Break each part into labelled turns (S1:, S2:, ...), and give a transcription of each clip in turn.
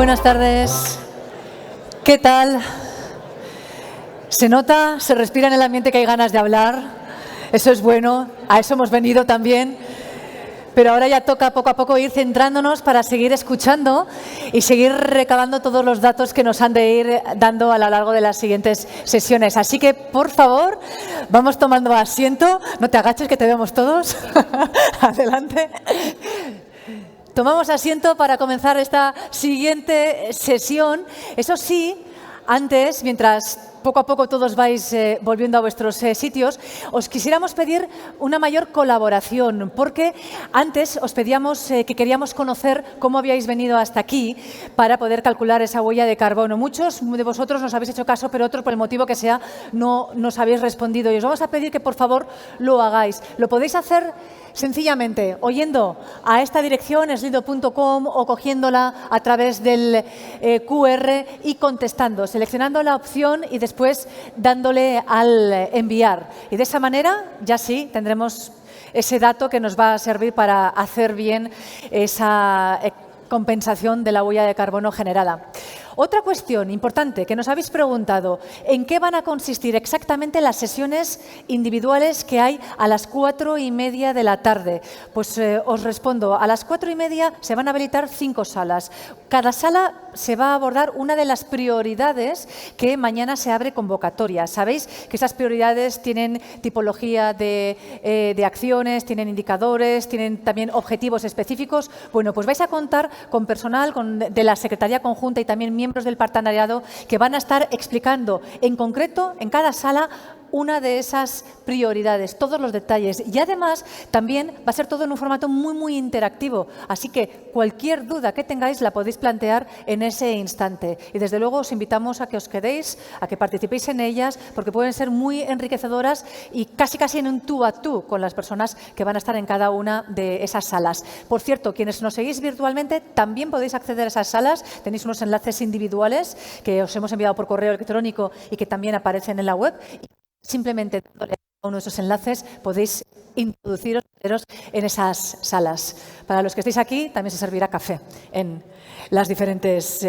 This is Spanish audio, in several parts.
S1: Buenas tardes. ¿Qué tal? ¿Se nota? ¿Se respira en el ambiente que hay ganas de hablar? Eso es bueno. A eso hemos venido también. Pero ahora ya toca poco a poco ir centrándonos para seguir escuchando y seguir recabando todos los datos que nos han de ir dando a lo largo de las siguientes sesiones. Así que, por favor, vamos tomando asiento. No te agaches, que te vemos todos. Adelante. Tomamos asiento para comenzar esta siguiente sesión. Eso sí, antes, mientras poco a poco todos vais volviendo a vuestros sitios, os quisiéramos pedir una mayor colaboración, porque antes os pedíamos que queríamos conocer cómo habíais venido hasta aquí para poder calcular esa huella de carbono. Muchos de vosotros nos habéis hecho caso, pero otros, por el motivo que sea, no nos habéis respondido. Y os vamos a pedir que, por favor, lo hagáis. Lo podéis hacer sencillamente oyendo a esta dirección, slido.com, o cogiéndola a través del QR y contestando, seleccionando la opción y después dándole al enviar. Y de esa manera ya sí tendremos ese dato que nos va a servir para hacer bien esa compensación de la huella de carbono generada. Otra cuestión importante que nos habéis preguntado: ¿en qué van a consistir exactamente las sesiones individuales que hay a las 4:30 de la tarde? Pues os respondo, a las 4:30 se van a habilitar 5 salas. Cada sala se va a abordar una de las prioridades que mañana se abre convocatoria. Sabéis que esas prioridades tienen tipología de acciones, tienen indicadores, tienen también objetivos específicos. Bueno, pues vais a contar con personal de la Secretaría Conjunta y también miembros del partenariado que van a estar explicando en concreto en cada sala una de esas prioridades, todos los detalles. Y además también va a ser todo en un formato muy interactivo. Así que cualquier duda que tengáis la podéis plantear en ese instante. Y desde luego os invitamos a que os quedéis, a que participéis en ellas, porque pueden ser muy enriquecedoras y casi en un tú a tú con las personas que van a estar en cada una de esas salas. Por cierto, quienes nos seguís virtualmente también podéis acceder a esas salas. Tenéis unos enlaces individuales que os hemos enviado por correo electrónico y que también aparecen en la web. Simplemente dándole a uno de esos enlaces podéis introduciros en esas salas. Para los que estéis aquí también se servirá café en los diferentes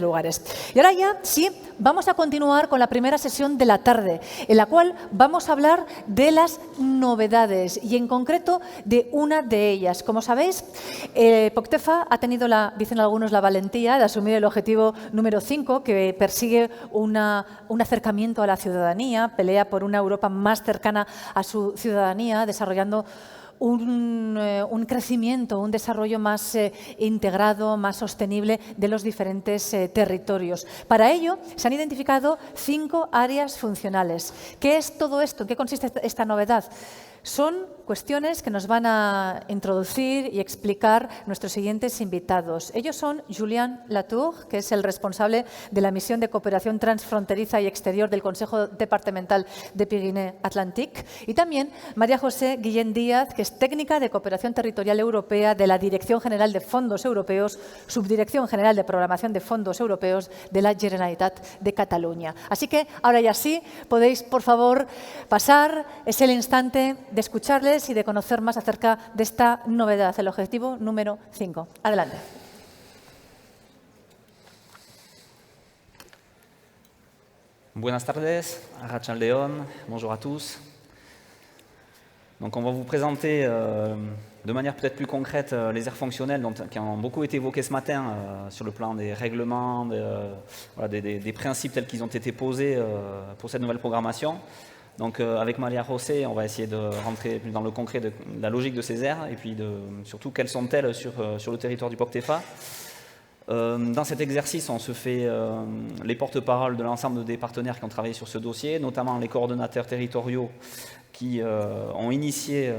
S1: lugares. Y ahora ya sí, vamos a continuar con la primera sesión de la tarde, en la cual vamos a hablar de las novedades y en concreto de una de ellas. Como sabéis, POCTEFA ha tenido, dicen algunos, la valentía de asumir el objetivo número 5, que persigue un acercamiento a la ciudadanía, pelea por una Europa más cercana a su ciudadanía, desarrollando un crecimiento, un desarrollo más integrado, más sostenible de los diferentes territorios. Para ello, se han identificado 5 áreas funcionales. ¿Qué es todo esto? ¿En qué consiste esta novedad? Son cuestiones que nos van a introducir y explicar nuestros siguientes invitados. Ellos son Julien Latour, que es el responsable de la misión de cooperación transfronteriza y exterior del Consejo Departamental de Pyrénées-Atlantique, y también María José Guillén Díaz, que es técnica de cooperación territorial europea de la Dirección General de Fondos Europeos, Subdirección General de Programación de Fondos Europeos de la Generalitat de Cataluña. Así que ahora ya sí, podéis, por favor, pasar. Es el instante de escucharles y de conocer más acerca de esta novedad, el objetivo número 5. Adelante.
S2: Buenas tardes, Arratsaldeon, bonjour à tous. Donc on va vous présenter de manière peut-être plus concrète les aires fonctionnelles qui ont beaucoup été évoquées ce matin sur le plan des règlements, des principes tels qu'ils ont été posés pour cette nouvelle programmation. Donc avec María José, on va essayer de rentrer plus dans le concret de la logique de ces aires et puis surtout quelles sont-elles sur le territoire du POCTEFA. Dans cet exercice, on se fait les porte-paroles de l'ensemble des partenaires qui ont travaillé sur ce dossier, notamment les coordonnateurs territoriaux qui ont initié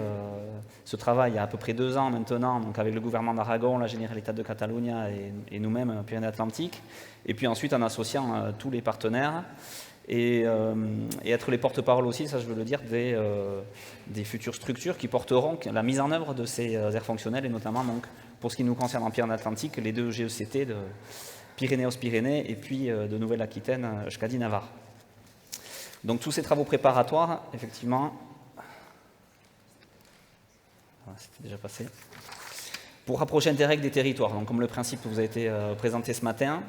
S2: ce travail il y a à peu près 2 ans maintenant, donc avec le gouvernement d'Aragon, la Generalitat de Catalunya et nous-mêmes, Pyrénées-Atlantiques, et puis ensuite en associant tous les partenaires. Et être les porte-paroles aussi, ça je veux le dire, des futures structures qui porteront la mise en œuvre de ces aires fonctionnelles, et notamment donc, pour ce qui nous concerne en Pyrénées-Atlantiques, les 2 GECT de Pyrénées-Pyrénées et puis de Nouvelle-Aquitaine, Euskadi-Navarre. Donc tous ces travaux préparatoires, effectivement, c'était déjà passé. pour rapprocher Interreg des territoires. Donc, comme le principe vous a été présenté ce matin,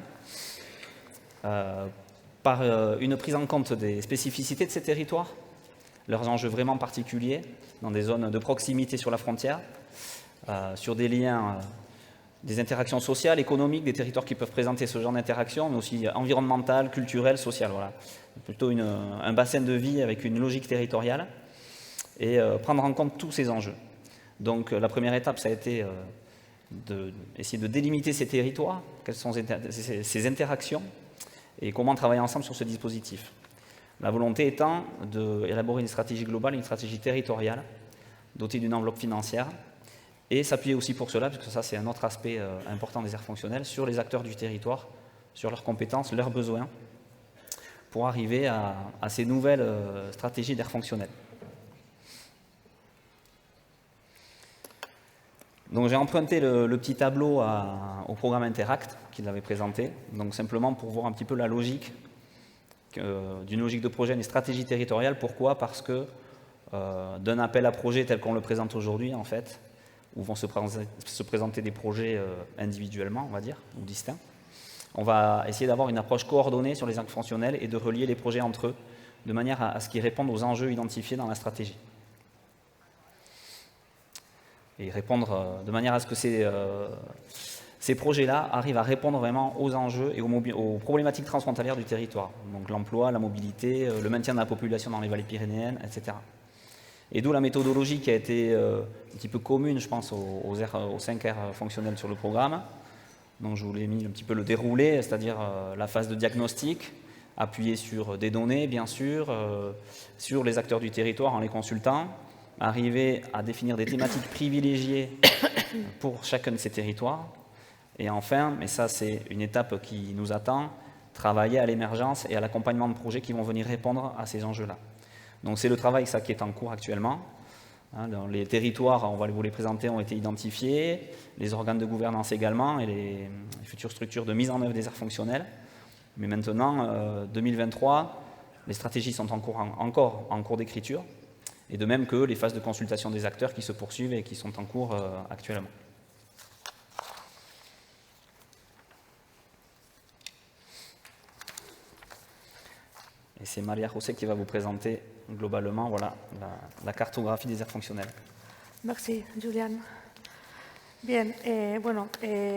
S2: par une prise en compte des spécificités de ces territoires, leurs enjeux vraiment particuliers, dans des zones de proximité sur la frontière, sur des liens, des interactions sociales, économiques, des territoires qui peuvent présenter ce genre d'interaction, mais aussi environnementales, culturelles, sociales. Voilà. Plutôt un bassin de vie avec une logique territoriale et prendre en compte tous ces enjeux. Donc la première étape, ça a été d'essayer de délimiter ces territoires, quelles sont ces interactions et comment travailler ensemble sur ce dispositif. La volonté étant d'élaborer une stratégie globale, une stratégie territoriale, dotée d'une enveloppe financière, et s'appuyer aussi pour cela, parce que ça c'est un autre aspect important des aires fonctionnelles, sur les acteurs du territoire, sur leurs compétences, leurs besoins, pour arriver à ces nouvelles stratégies d'aires fonctionnelles. Donc j'ai emprunté le petit tableau au programme Interact qu'il avait présenté, donc simplement pour voir un petit peu la logique d'une logique de projet, une stratégie territoriale. Pourquoi? Parce que d'un appel à projet tel qu'on le présente aujourd'hui, en fait, où vont se présenter des projets individuellement, on va dire, ou distincts, on va essayer d'avoir une approche coordonnée sur les actes fonctionnels et de relier les projets entre eux, de manière à ce qu'ils répondent aux enjeux identifiés dans la stratégie. Et répondre de manière à ce que ces projets-là arrivent à répondre vraiment aux enjeux et aux problématiques transfrontalières du territoire. Donc l'emploi, la mobilité, le maintien de la population dans les vallées pyrénéennes, etc. Et d'où la méthodologie qui a été un petit peu commune, je pense, aux 5 aires fonctionnelles sur le programme. Donc je vous l'ai mis un petit peu le déroulé, c'est-à-dire la phase de diagnostic, appuyée sur des données, bien sûr, sur les acteurs du territoire en les consultant, arriver à définir des thématiques privilégiées pour chacun de ces territoires. Et enfin, mais ça c'est une étape qui nous attend, travailler à l'émergence et à l'accompagnement de projets qui vont venir répondre à ces enjeux-là. Donc c'est le travail ça, qui est en cours actuellement. Les territoires, on va vous les présenter, ont été identifiés, les organes de gouvernance également et les futures structures de mise en œuvre des aires fonctionnelles. Mais maintenant, 2023, les stratégies sont encore en cours d'écriture, et de même que les phases de consultation des acteurs qui se poursuivent et qui sont en cours actuellement. Et c'est Maria José qui va vous présenter globalement voilà, la cartographie des aires fonctionnelles.
S3: Merci, Julián. Bien,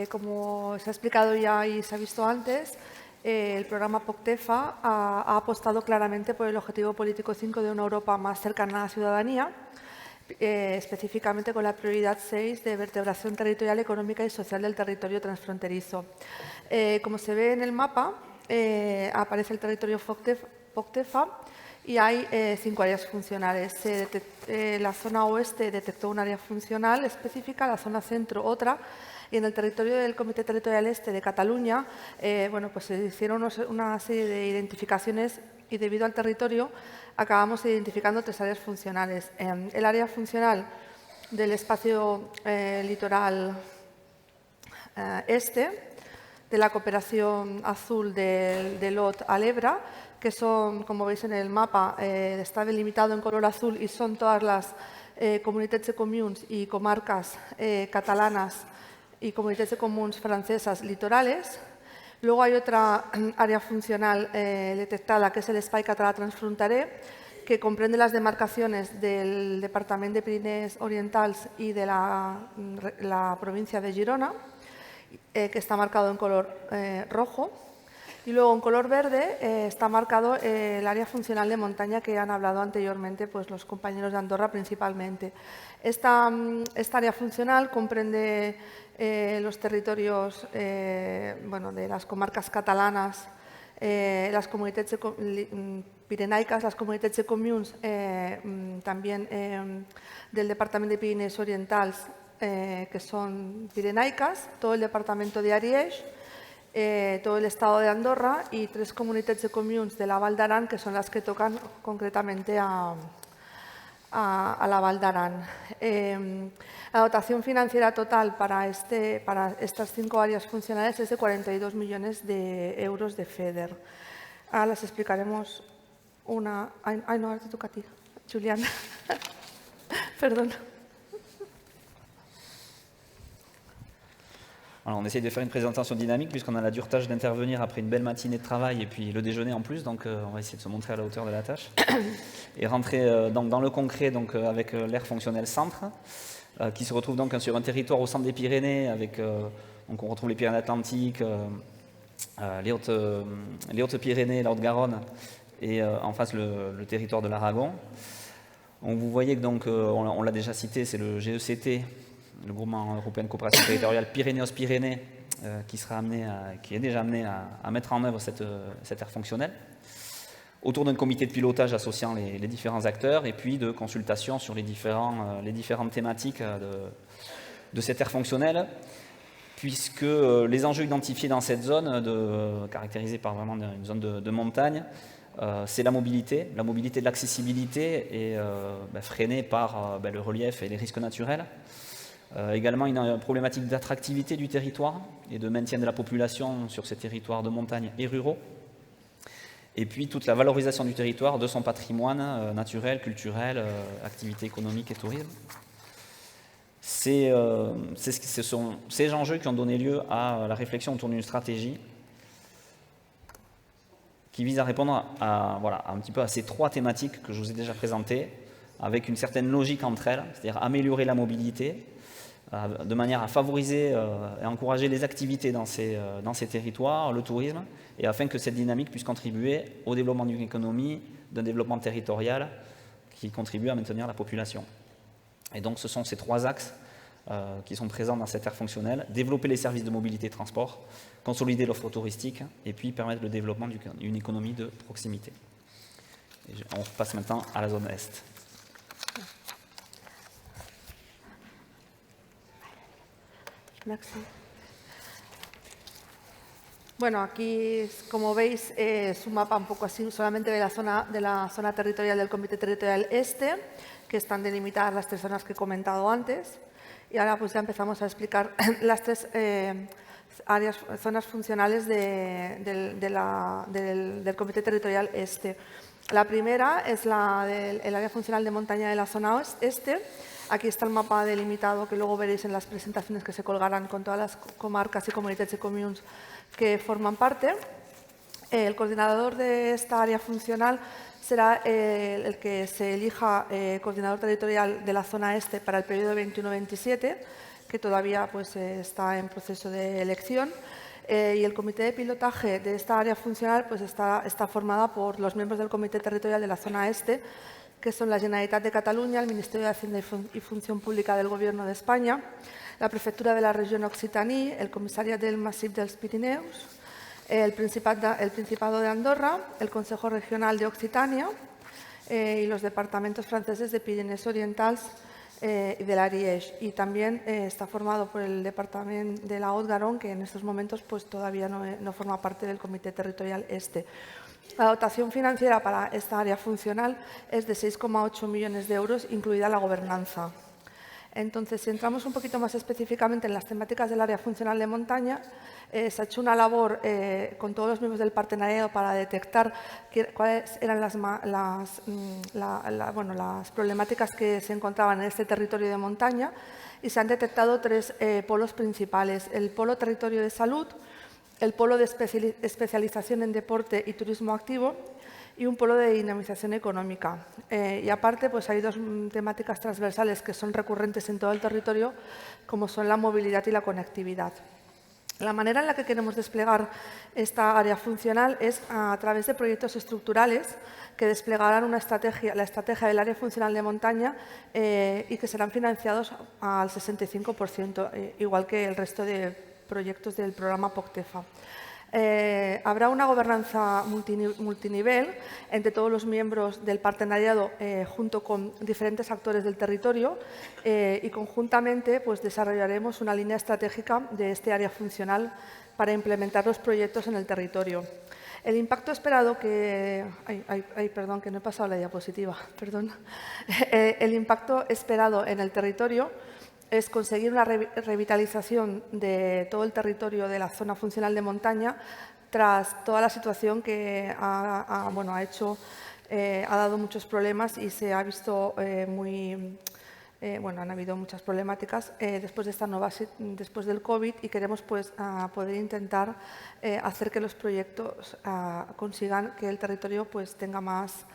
S3: como se ha explicado ya y se ha visto antes, el programa POCTEFA ha apostado claramente por el objetivo político 5 de una Europa más cercana a la ciudadanía, específicamente con la prioridad 6 de vertebración territorial, económica y social del territorio transfronterizo. Como se ve en el mapa, aparece el territorio POCTEFA y hay 5 áreas funcionales. La zona oeste detectó un área funcional específica, la zona centro otra, y en el territorio del Comité Territorial Este de Cataluña pues se hicieron una serie de identificaciones y debido al territorio acabamos identificando 3 áreas funcionales. El área funcional del espacio litoral este, de la cooperación azul de Lot a l'Ebre, que son, como veis en el mapa, está delimitado en color azul y son todas las comunitats de comuns y comarcas catalanas y comunitats de comuns francesas litorales. Luego hay otra área funcional detectada, que es el Espai Català Transfronterer, que comprende las demarcaciones del Departament de Pirineos Orientals y de la provincia de Girona, que está marcado en color rojo. Y luego en color verde está marcado el área funcional de montaña que han hablado anteriormente pues, los compañeros de Andorra principalmente. Esta área funcional comprende los territorios de las comarcas catalanas, las comunitats pirenaicas, las comunitats de comuns también del Departament de Pirineos Orientals, que son pirenaicas, todo el departamento de Ariège, todo el estado de Andorra y 3 comunitats de comuns de la Val d'Aran, que son las que tocan concretamente a la Val d'Aran. La dotación financiera total para estas 5 áreas funcionales es de 42 millones de euros de FEDER. Ahora las explicaremos una... Ay, no, ahora te toca a ti, Julián. Perdón.
S2: Voilà, on essaye de faire une présentation dynamique puisqu'on a la dure tâche d'intervenir après une belle matinée de travail et puis le déjeuner en plus, donc on va essayer de se montrer à la hauteur de la tâche. Et rentrer dans le concret donc, avec l'aire fonctionnelle centre, qui se retrouve donc sur un territoire au centre des Pyrénées, avec, donc on retrouve les Pyrénées-Atlantiques, les Hautes-Pyrénées, la Haute-Garonne, et en face le territoire de l'Aragon. Vous voyez que donc, on l'a déjà cité, c'est le GECT, le Groupement européen de coopération territoriale Pyrénées-Pyrénées, qui est déjà amené à mettre en œuvre cette aire fonctionnelle, autour d'un comité de pilotage associant les différents acteurs et puis de consultation sur les différentes thématiques de cette aire fonctionnelle, puisque les enjeux identifiés dans cette zone, caractérisée par vraiment une zone de montagne, c'est la mobilité de l'accessibilité et freinée par le relief et les risques naturels. Également une problématique d'attractivité du territoire et de maintien de la population sur ces territoires de montagne et ruraux. Et puis toute la valorisation du territoire, de son patrimoine naturel, culturel, activité économique et tourisme. Ce sont ces enjeux qui ont donné lieu à la réflexion autour d'une stratégie qui vise à répondre un petit peu à ces trois thématiques que je vous ai déjà présentées, avec une certaine logique entre elles, c'est-à-dire améliorer la mobilité, de manière à favoriser et encourager les activités dans ces territoires, le tourisme, et afin que cette dynamique puisse contribuer au développement d'une économie, d'un développement territorial qui contribue à maintenir la population. Et donc ce sont ces trois axes qui sont présents dans cette aire fonctionnelle: développer les services de mobilité et transport, consolider l'offre touristique, et puis permettre le développement d'une économie de proximité. On passe maintenant à la zone Est.
S3: Merci. Bueno, aquí, como veis, es un mapa un poco así, solamente de la zona territorial del Comité Territorial Este, que están delimitadas las tres zonas que he comentado antes. Y ahora pues ya empezamos a explicar las tres zonas funcionales del Comité Territorial Este. La primera es el área funcional de montaña de la zona este. Aquí está el mapa delimitado que luego veréis en las presentaciones que se colgarán con todas las comarcas y comunidades y communes que forman parte. El coordinador de esta área funcional será el que se elija coordinador territorial de la zona este para el periodo 21-27, que todavía pues, está en proceso de elección. Y el comité de pilotaje de esta área funcional pues, está formada por los miembros del comité territorial de la zona este, que son la Generalitat de Cataluña, el Ministerio de Hacienda y Función Pública del Gobierno de España, la Prefectura de la Región Occitanie, el Comisariat del Massif dels Pirineus, el Principado de Andorra, el Consejo Regional de Occitania y los departamentos franceses de Pirineos Orientals y de l'Ariège. Y también está formado por el departamento de la Haute-Garonne, que en estos momentos pues, todavía no forma parte del Comité Territorial Este. La dotación financiera para esta área funcional es de 6,8 millones de euros, incluida la gobernanza. Entonces, si entramos un poquito más específicamente en las temáticas del área funcional de montaña, se ha hecho una labor con todos los miembros del partenariado para detectar cuáles eran las problemáticas que se encontraban en este territorio de montaña, y se han detectado tres polos principales: el polo territorio de salud, el polo de especialización en deporte y turismo activo y un polo de dinamización económica. Y aparte, pues hay dos temáticas transversales que son recurrentes en todo el territorio, como son la movilidad y la conectividad. La manera en la que queremos desplegar esta área funcional es a través de proyectos estructurales que desplegarán la estrategia del área funcional de montaña y que serán financiados al 65%, igual que el resto de proyectos del programa POCTEFA. Habrá una gobernanza multinivel entre todos los miembros del partenariado junto con diferentes actores del territorio y conjuntamente pues, desarrollaremos una línea estratégica de este área funcional para implementar los proyectos en el territorio. El impacto esperado perdón, que no he pasado la diapositiva, perdón. El impacto esperado en el territorio es conseguir una revitalización de todo el territorio de la zona funcional de montaña tras toda la situación que ha dado muchos problemas y se ha visto muy bueno, han habido muchas problemáticas después de después del COVID, y queremos pues poder intentar hacer que los proyectos consigan que el territorio pues tenga más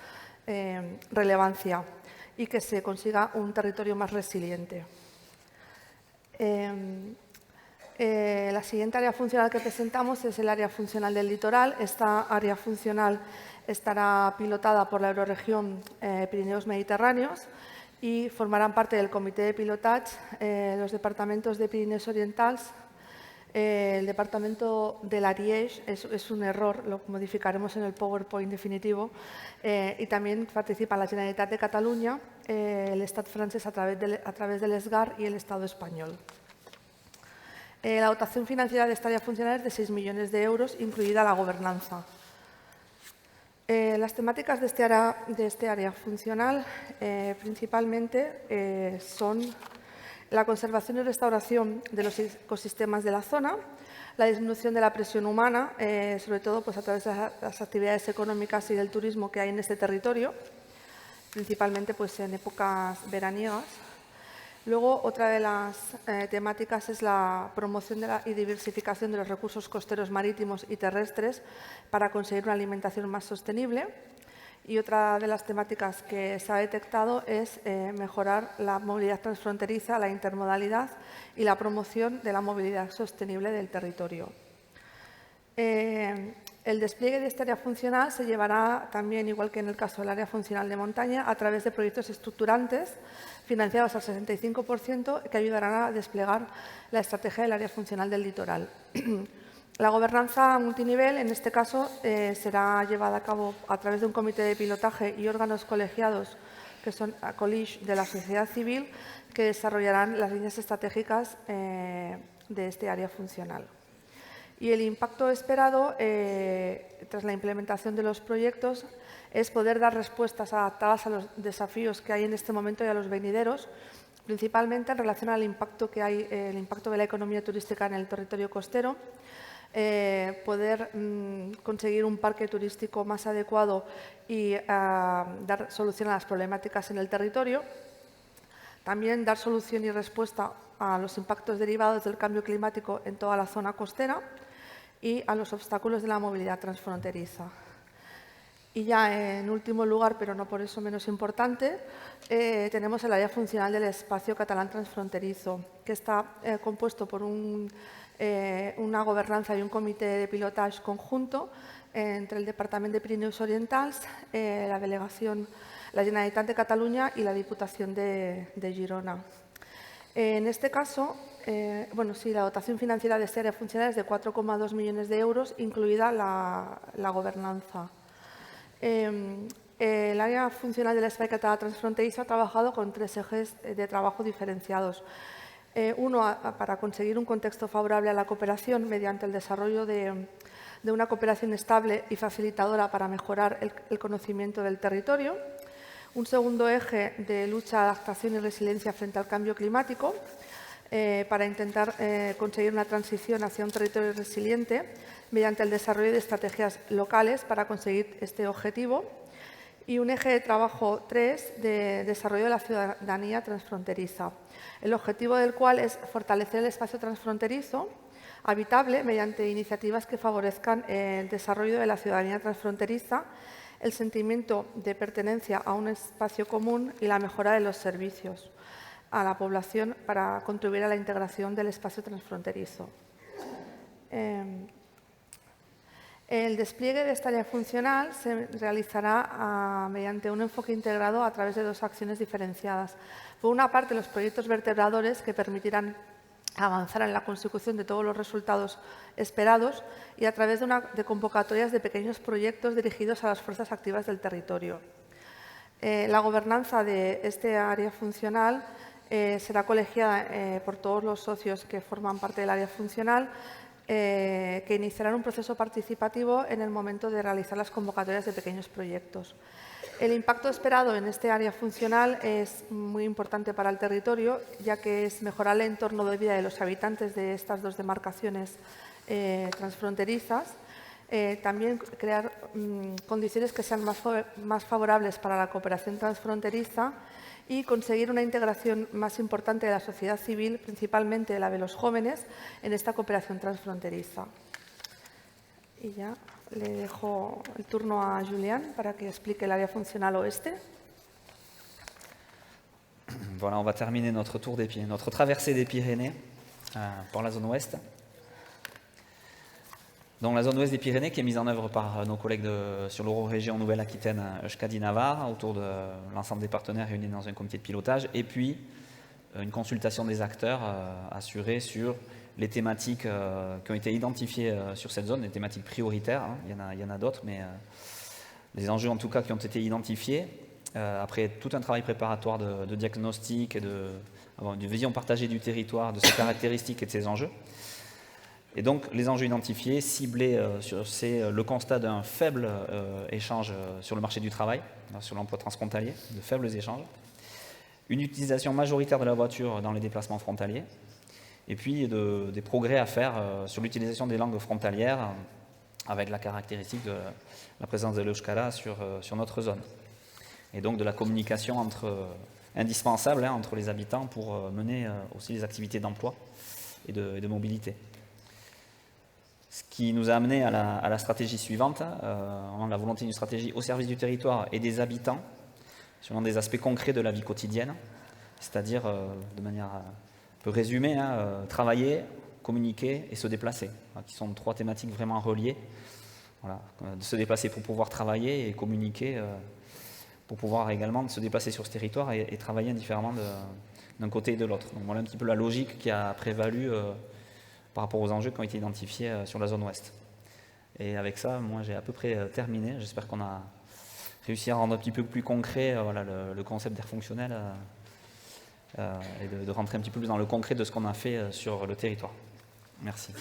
S3: relevancia y que se consiga un territorio más resiliente. La siguiente área funcional que presentamos es el área funcional del litoral. Esta área funcional estará pilotada por la Eurorregión Pirineos Mediterráneos y formarán parte del comité de pilotage los departamentos de Pirineos Orientals, el departamento de l'Ariège, es un error, lo modificaremos en el PowerPoint definitivo, y también participan la Generalitat de Cataluña, el Estat francés a través del ESGAR y el Estado español. La dotación financiera de esta área funcional es de 6 millones de euros, incluida la gobernanza. Las temáticas de este área funcional principalmente son la conservación y restauración de los ecosistemas de la zona, la disminución de la presión humana, sobre todo pues, a través de las actividades económicas y del turismo que hay en este territorio, principalmente pues, en épocas veraniegas. Luego, otra de las temáticas es la promoción y diversificación de los recursos costeros marítimos y terrestres para conseguir una alimentación más sostenible. Y otra de las temáticas que se ha detectado es mejorar la movilidad transfronteriza, la intermodalidad y la promoción de la movilidad sostenible del territorio. El despliegue de esta área funcional se llevará también, igual que en el caso del área funcional de montaña, a través de proyectos estructurantes financiados al 65% que ayudarán a desplegar la estrategia del área funcional del litoral. La gobernanza multinivel, en este caso, será llevada a cabo a través de un comité de pilotaje y órganos colegiados, que son college de la sociedad civil, que desarrollarán las líneas estratégicas de este área funcional. Y el impacto esperado, tras la implementación de los proyectos, es poder dar respuestas adaptadas a los desafíos que hay en este momento y a los venideros, principalmente en relación al impacto que hay, el impacto de la economía turística en el territorio costero, poder conseguir un parque turístico más adecuado y dar solución a las problemáticas en el territorio. También dar solución y respuesta a los impactos derivados del cambio climático en toda la zona costera y a los obstáculos de la movilidad transfronteriza. Y ya en último lugar, pero no por eso menos importante, tenemos el área funcional del espacio catalán transfronterizo, que está compuesto por una gobernanza y un comité de pilotaje conjunto entre el Departamento de Pirineos Orientals, la delegación, la Generalitat de Cataluña y la Diputación de Girona. En este caso, la dotación financiera de esta área funcional es de 4,2 millones de euros, incluida la gobernanza. El área funcional del Espai Català Transfronterizo ha trabajado con 3 ejes de trabajo diferenciados. Uno, para conseguir un contexto favorable a la cooperación mediante el desarrollo de una cooperación estable y facilitadora para mejorar el conocimiento del territorio. Un segundo eje de lucha, adaptación y resiliencia frente al cambio climático, para intentar conseguir una transición hacia un territorio resiliente mediante el desarrollo de estrategias locales para conseguir este objetivo. Y un eje de trabajo 3 de desarrollo de la ciudadanía transfronteriza, el objetivo del cual es fortalecer el espacio transfronterizo habitable mediante iniciativas que favorezcan el desarrollo de la ciudadanía transfronteriza, el sentimiento de pertenencia a un espacio común y la mejora de los servicios a la población para contribuir a la integración del espacio transfronterizo. El despliegue de esta área funcional se realizará mediante un enfoque integrado a través de 2 acciones diferenciadas. Por una parte, los proyectos vertebradores que permitirán avanzar en la consecución de todos los resultados esperados y a través de convocatorias de pequeños proyectos dirigidos a las fuerzas activas del territorio. La gobernanza de este área funcional será colegiada por todos los socios que forman parte del área funcional, que iniciarán un proceso participativo en el momento de realizar las convocatorias de pequeños proyectos. El impacto esperado en este área funcional es muy importante para el territorio, ya que es mejorar el entorno de vida de los habitantes de estas 2 demarcaciones transfronterizas, también crear condiciones que sean más favorables para la cooperación transfronteriza y conseguir una integración más importante de la sociedad civil, principalmente la de los jóvenes, en esta cooperación transfronteriza. Y ya le dejo el turno a Julián para que explique el área funcional oeste.
S2: Voilà, on va terminer notre traversée des Pyrénées pour la zone ouest. Donc la zone ouest des Pyrénées qui est mise en œuvre par nos collègues sur l'Eurorégion Nouvelle-Aquitaine, Euskadi-Navarre, autour de l'ensemble des partenaires réunis dans un comité de pilotage, et puis une consultation des acteurs assurée sur les thématiques qui ont été identifiées sur cette zone, les thématiques prioritaires, hein. Il y en a d'autres, mais les enjeux en tout cas qui ont été identifiés, après tout un travail préparatoire de diagnostic et d'une vision partagée du territoire, de ses caractéristiques et de ses enjeux. Et donc les enjeux identifiés, ciblés, c'est le constat d'un faible échange sur le marché du travail, sur l'emploi transfrontalier, de faibles échanges, une utilisation majoritaire de la voiture dans les déplacements frontaliers, et puis des progrès à faire sur l'utilisation des langues frontalières, avec la caractéristique de la présence de l'euskara sur notre zone. Et donc de la communication indispensable entre les habitants pour mener aussi les activités d'emploi et de mobilité. Ce qui nous a amené à la stratégie suivante, la volonté d'une stratégie au service du territoire et des habitants, selon des aspects concrets de la vie quotidienne, c'est-à-dire, de manière un peu résumée, travailler, communiquer et se déplacer, qui sont trois thématiques vraiment reliées. Voilà, de se déplacer pour pouvoir travailler et communiquer pour pouvoir également se déplacer sur ce territoire et travailler indifféremment d'un côté et de l'autre. Donc voilà un petit peu la logique qui a prévalu par rapport aux enjeux qui ont été identifiés sur la zone ouest. Et avec ça, moi j'ai à peu près terminé. J'espère qu'on a réussi à rendre un petit peu plus concret voilà, le concept d'air fonctionnel et de rentrer un petit peu plus dans le concret de ce qu'on a fait sur le territoire. Merci.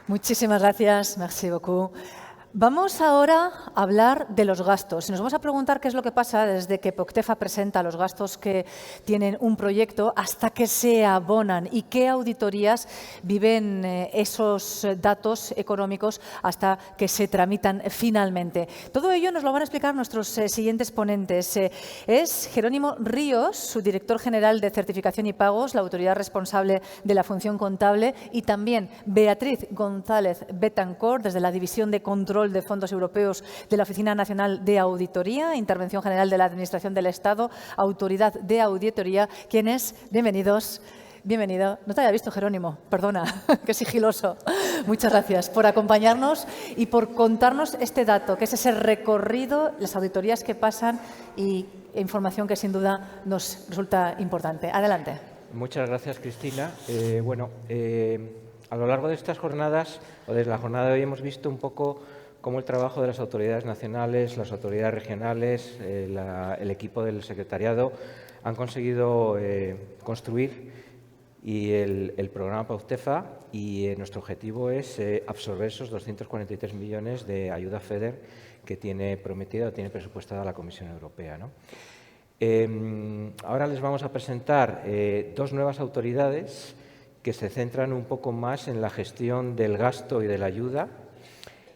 S1: Muchísimas gracias, merci beaucoup. Vamos ahora a hablar de los gastos. Nos vamos a preguntar qué es lo que pasa desde que Poctefa presenta los gastos que tienen un proyecto hasta que se abonan y qué auditorías viven esos datos económicos hasta que se tramitan finalmente. Todo ello nos lo van a explicar nuestros siguientes ponentes. Es Jerónimo Ríos, su director general de Certificación y Pagos, la autoridad responsable de la función contable, y también Beatriz González Betancourt, desde la División de Control de Fondos Europeos de la Oficina Nacional de Auditoría, Intervención General de la Administración del Estado, Autoridad de Auditoría. ¿Quiénes? Bienvenidos. Bienvenido. No te había visto, Jerónimo. Perdona, qué sigiloso. Muchas gracias por acompañarnos y por contarnos este dato, que es ese recorrido, las auditorías que pasan y información que sin duda nos resulta importante. Adelante.
S4: Muchas gracias, Cristina. A lo largo de estas jornadas, o desde la jornada de hoy, hemos visto un poco cómo el trabajo de las autoridades nacionales, las autoridades regionales, el equipo del secretariado han conseguido construir el programa Poctefa, y nuestro objetivo es absorber esos 243 millones de ayuda FEDER que tiene prometida o tiene presupuestada la Comisión Europea, ¿no? Ahora les vamos a presentar dos nuevas autoridades que se centran un poco más en la gestión del gasto y de la ayuda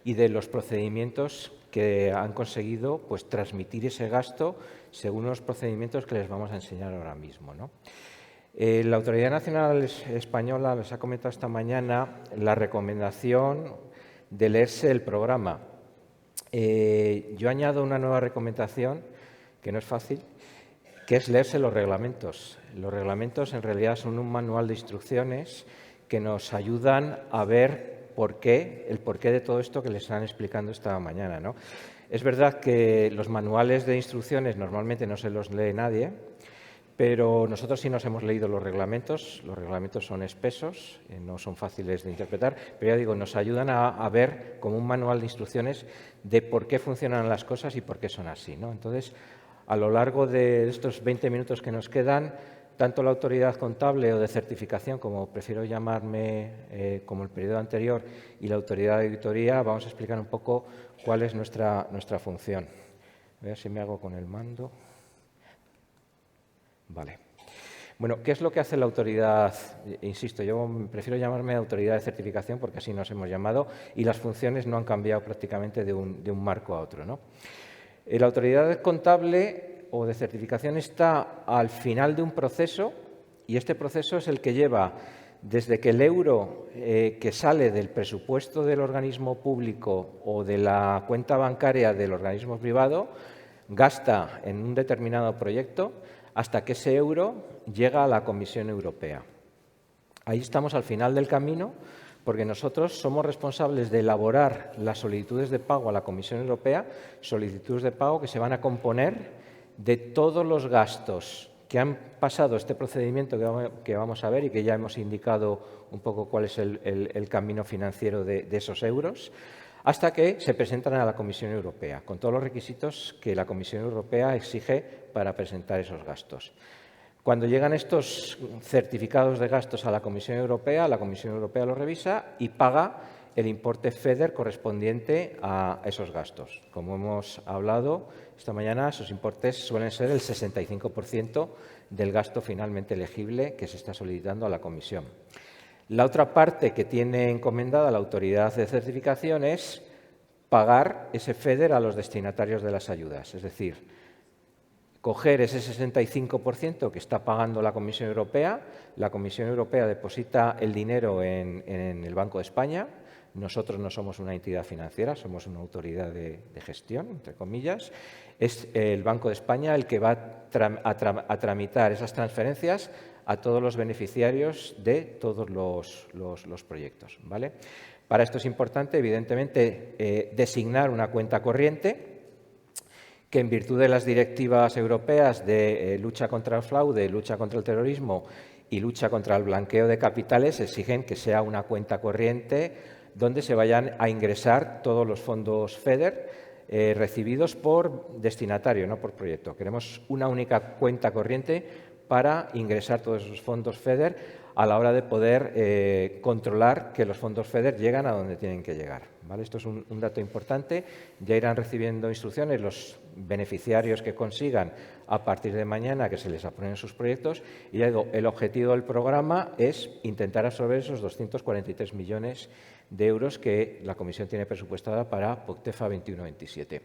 S4: y de los procedimientos que han conseguido pues, transmitir ese gasto según los procedimientos que les vamos a enseñar ahora mismo, ¿no? La Autoridad Nacional Española les ha comentado esta mañana la recomendación de leerse el programa. Yo añado una nueva recomendación, que no es fácil, que es leerse los reglamentos. Los reglamentos en realidad son un manual de instrucciones que nos ayudan a ver el porqué de todo esto que les están explicando esta mañana, ¿no? Es verdad que los manuales de instrucciones normalmente no se los lee nadie, pero nosotros sí nos hemos leído los reglamentos. Los reglamentos son espesos, no son fáciles de interpretar, pero ya digo, nos ayudan a ver como un manual de instrucciones de por qué funcionan las cosas y por qué son así, ¿no? Entonces, a lo largo de estos 20 minutos que nos quedan, tanto la autoridad contable o de certificación, como prefiero llamarme como el periodo anterior, y la autoridad de auditoría, vamos a explicar un poco cuál es nuestra función. A ver si me hago con el mando. Vale. Bueno, ¿qué es lo que hace la autoridad? Insisto, yo prefiero llamarme autoridad de certificación porque así nos hemos llamado y las funciones no han cambiado prácticamente de un marco a otro, ¿no? La autoridad contable o de certificación está al final de un proceso y este proceso es el que lleva desde que el euro que sale del presupuesto del organismo público o de la cuenta bancaria del organismo privado gasta en un determinado proyecto hasta que ese euro llega a la Comisión Europea. Ahí estamos al final del camino porque nosotros somos responsables de elaborar las solicitudes de pago a la Comisión Europea, solicitudes de pago que se van a componer de todos los gastos que han pasado este procedimiento que vamos a ver y que ya hemos indicado un poco cuál es el camino financiero de esos euros, hasta que se presentan a la Comisión Europea, con todos los requisitos que la Comisión Europea exige para presentar esos gastos. Cuando llegan estos certificados de gastos a la Comisión Europea los revisa y paga el importe FEDER correspondiente a esos gastos. Como hemos hablado esta mañana, esos importes suelen ser el 65% del gasto finalmente elegible que se está solicitando a la Comisión. La otra parte que tiene encomendada la autoridad de certificación es pagar ese FEDER a los destinatarios de las ayudas, es decir, coger ese 65% que está pagando la Comisión Europea deposita el dinero en el Banco de España. Nosotros no somos una entidad financiera, somos una autoridad de gestión, entre comillas. Es el Banco de España el que va a tramitar esas transferencias a todos los beneficiarios de todos los proyectos, ¿vale? Para esto es importante, evidentemente, designar una cuenta corriente que en virtud de las directivas europeas de lucha contra el fraude, lucha contra el terrorismo y lucha contra el blanqueo de capitales exigen que sea una cuenta corriente donde se vayan a ingresar todos los fondos FEDER recibidos por destinatario, no por proyecto. Queremos una única cuenta corriente para ingresar todos esos fondos FEDER a la hora de poder controlar que los fondos FEDER llegan a donde tienen que llegar, ¿vale? Esto es un dato importante. Ya irán recibiendo instrucciones los beneficiarios que consigan a partir de mañana que se les aprueben sus proyectos. Y ya digo, el objetivo del programa es intentar absorber esos 243 millones de euros que la Comisión tiene presupuestada para POCTEFA 21-27.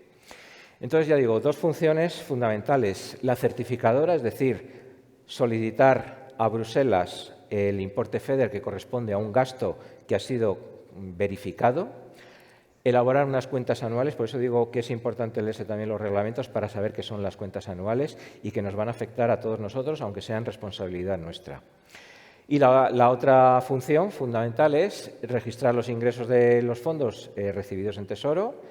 S4: Entonces, ya digo, dos funciones fundamentales. La certificadora, es decir, solicitar a Bruselas el importe FEDER que corresponde a un gasto que ha sido verificado, elaborar unas cuentas anuales, por eso digo que es importante leerse también los reglamentos para saber qué son las cuentas anuales y que nos van a afectar a todos nosotros, aunque sean responsabilidad nuestra. Y la otra función fundamental es registrar los ingresos de los fondos recibidos en Tesoro,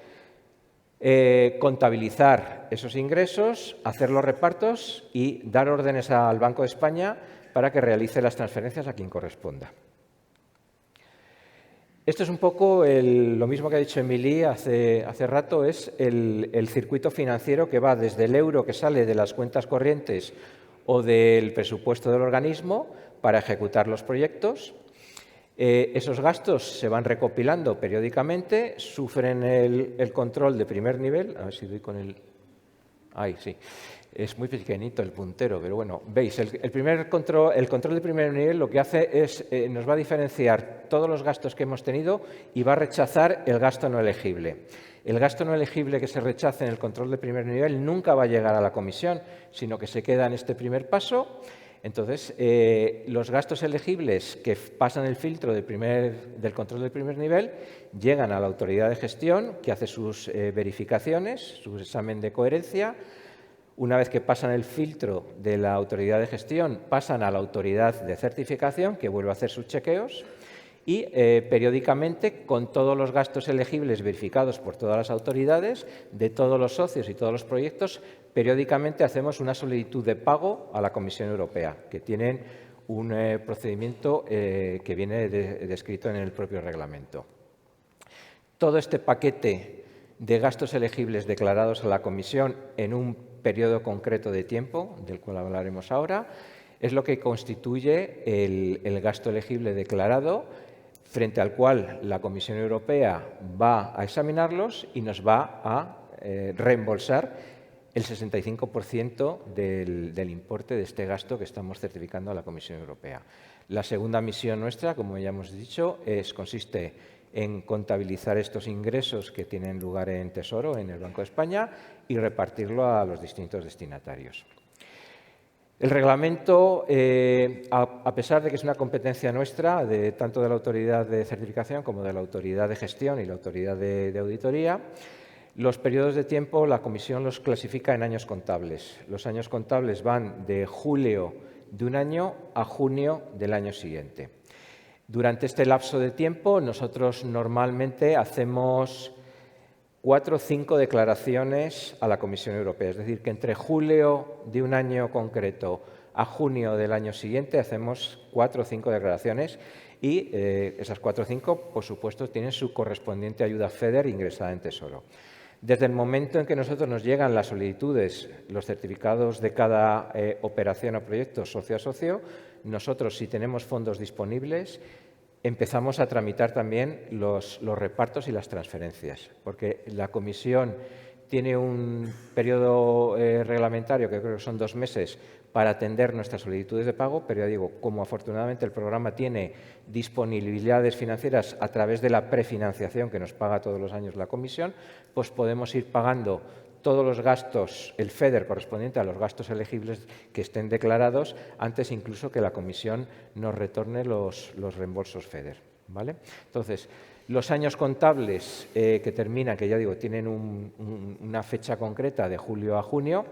S4: contabilizar esos ingresos, hacer los repartos y dar órdenes al Banco de España para que realice las transferencias a quien corresponda. Esto es un poco lo mismo que ha dicho Emily hace rato, es el circuito financiero que va desde el euro que sale de las cuentas corrientes o del presupuesto del organismo para ejecutar los proyectos. Esos gastos se van recopilando periódicamente, sufren el control de primer nivel. A ver si doy con el... Ahí, sí. Es muy pequeñito el puntero, pero bueno, veis, el control de primer nivel lo que hace es, nos va a diferenciar todos los gastos que hemos tenido y va a rechazar el gasto no elegible. El gasto no elegible que se rechace en el control de primer nivel nunca va a llegar a la comisión, sino que se queda en este primer paso. Entonces, los gastos elegibles que pasan el filtro del control de primer nivel llegan a la autoridad de gestión, que hace sus verificaciones, su examen de coherencia. Una vez que pasan el filtro de la autoridad de gestión, pasan a la autoridad de certificación, que vuelve a hacer sus chequeos, y periódicamente, con todos los gastos elegibles verificados por todas las autoridades, de todos los socios y todos los proyectos, periódicamente hacemos una solicitud de pago a la Comisión Europea, que tienen un procedimiento que viene descrito en el propio reglamento. Todo este paquete de gastos elegibles declarados a la Comisión en un periodo concreto de tiempo, del cual hablaremos ahora, es lo que constituye el gasto elegible declarado, frente al cual la Comisión Europea va a examinarlos y nos va a reembolsar el 65% del importe de este gasto que estamos certificando a la Comisión Europea. La segunda misión nuestra, como ya hemos dicho, consiste en contabilizar estos ingresos que tienen lugar en Tesoro, en el Banco de España, y repartirlo a los distintos destinatarios. El reglamento, a pesar de que es una competencia nuestra, tanto de la autoridad de certificación como de la autoridad de gestión y la autoridad de auditoría, los periodos de tiempo la Comisión los clasifica en años contables. Los años contables van de julio de un año a junio del año siguiente. Durante este lapso de tiempo, nosotros normalmente hacemos 4 o 5 declaraciones a la Comisión Europea. Es decir, que entre julio de un año concreto a junio del año siguiente hacemos 4 o 5 declaraciones y esas 4 o 5, por supuesto, tienen su correspondiente ayuda FEDER ingresada en Tesoro. Desde el momento en que nosotros nos llegan las solicitudes, los certificados de cada operación o proyecto socio a socio, nosotros, si tenemos fondos disponibles, empezamos a tramitar también los repartos y las transferencias, porque la Comisión tiene un periodo reglamentario, que creo que son 2 meses, para atender nuestras solicitudes de pago, pero ya digo, como afortunadamente el programa tiene disponibilidades financieras a través de la prefinanciación que nos paga todos los años la Comisión, pues podemos ir pagando todos los gastos, el FEDER correspondiente a los gastos elegibles que estén declarados, antes incluso que la Comisión nos retorne los reembolsos FEDER, ¿vale? Entonces, los años contables que terminan, que ya digo, tienen una fecha concreta de julio a junio,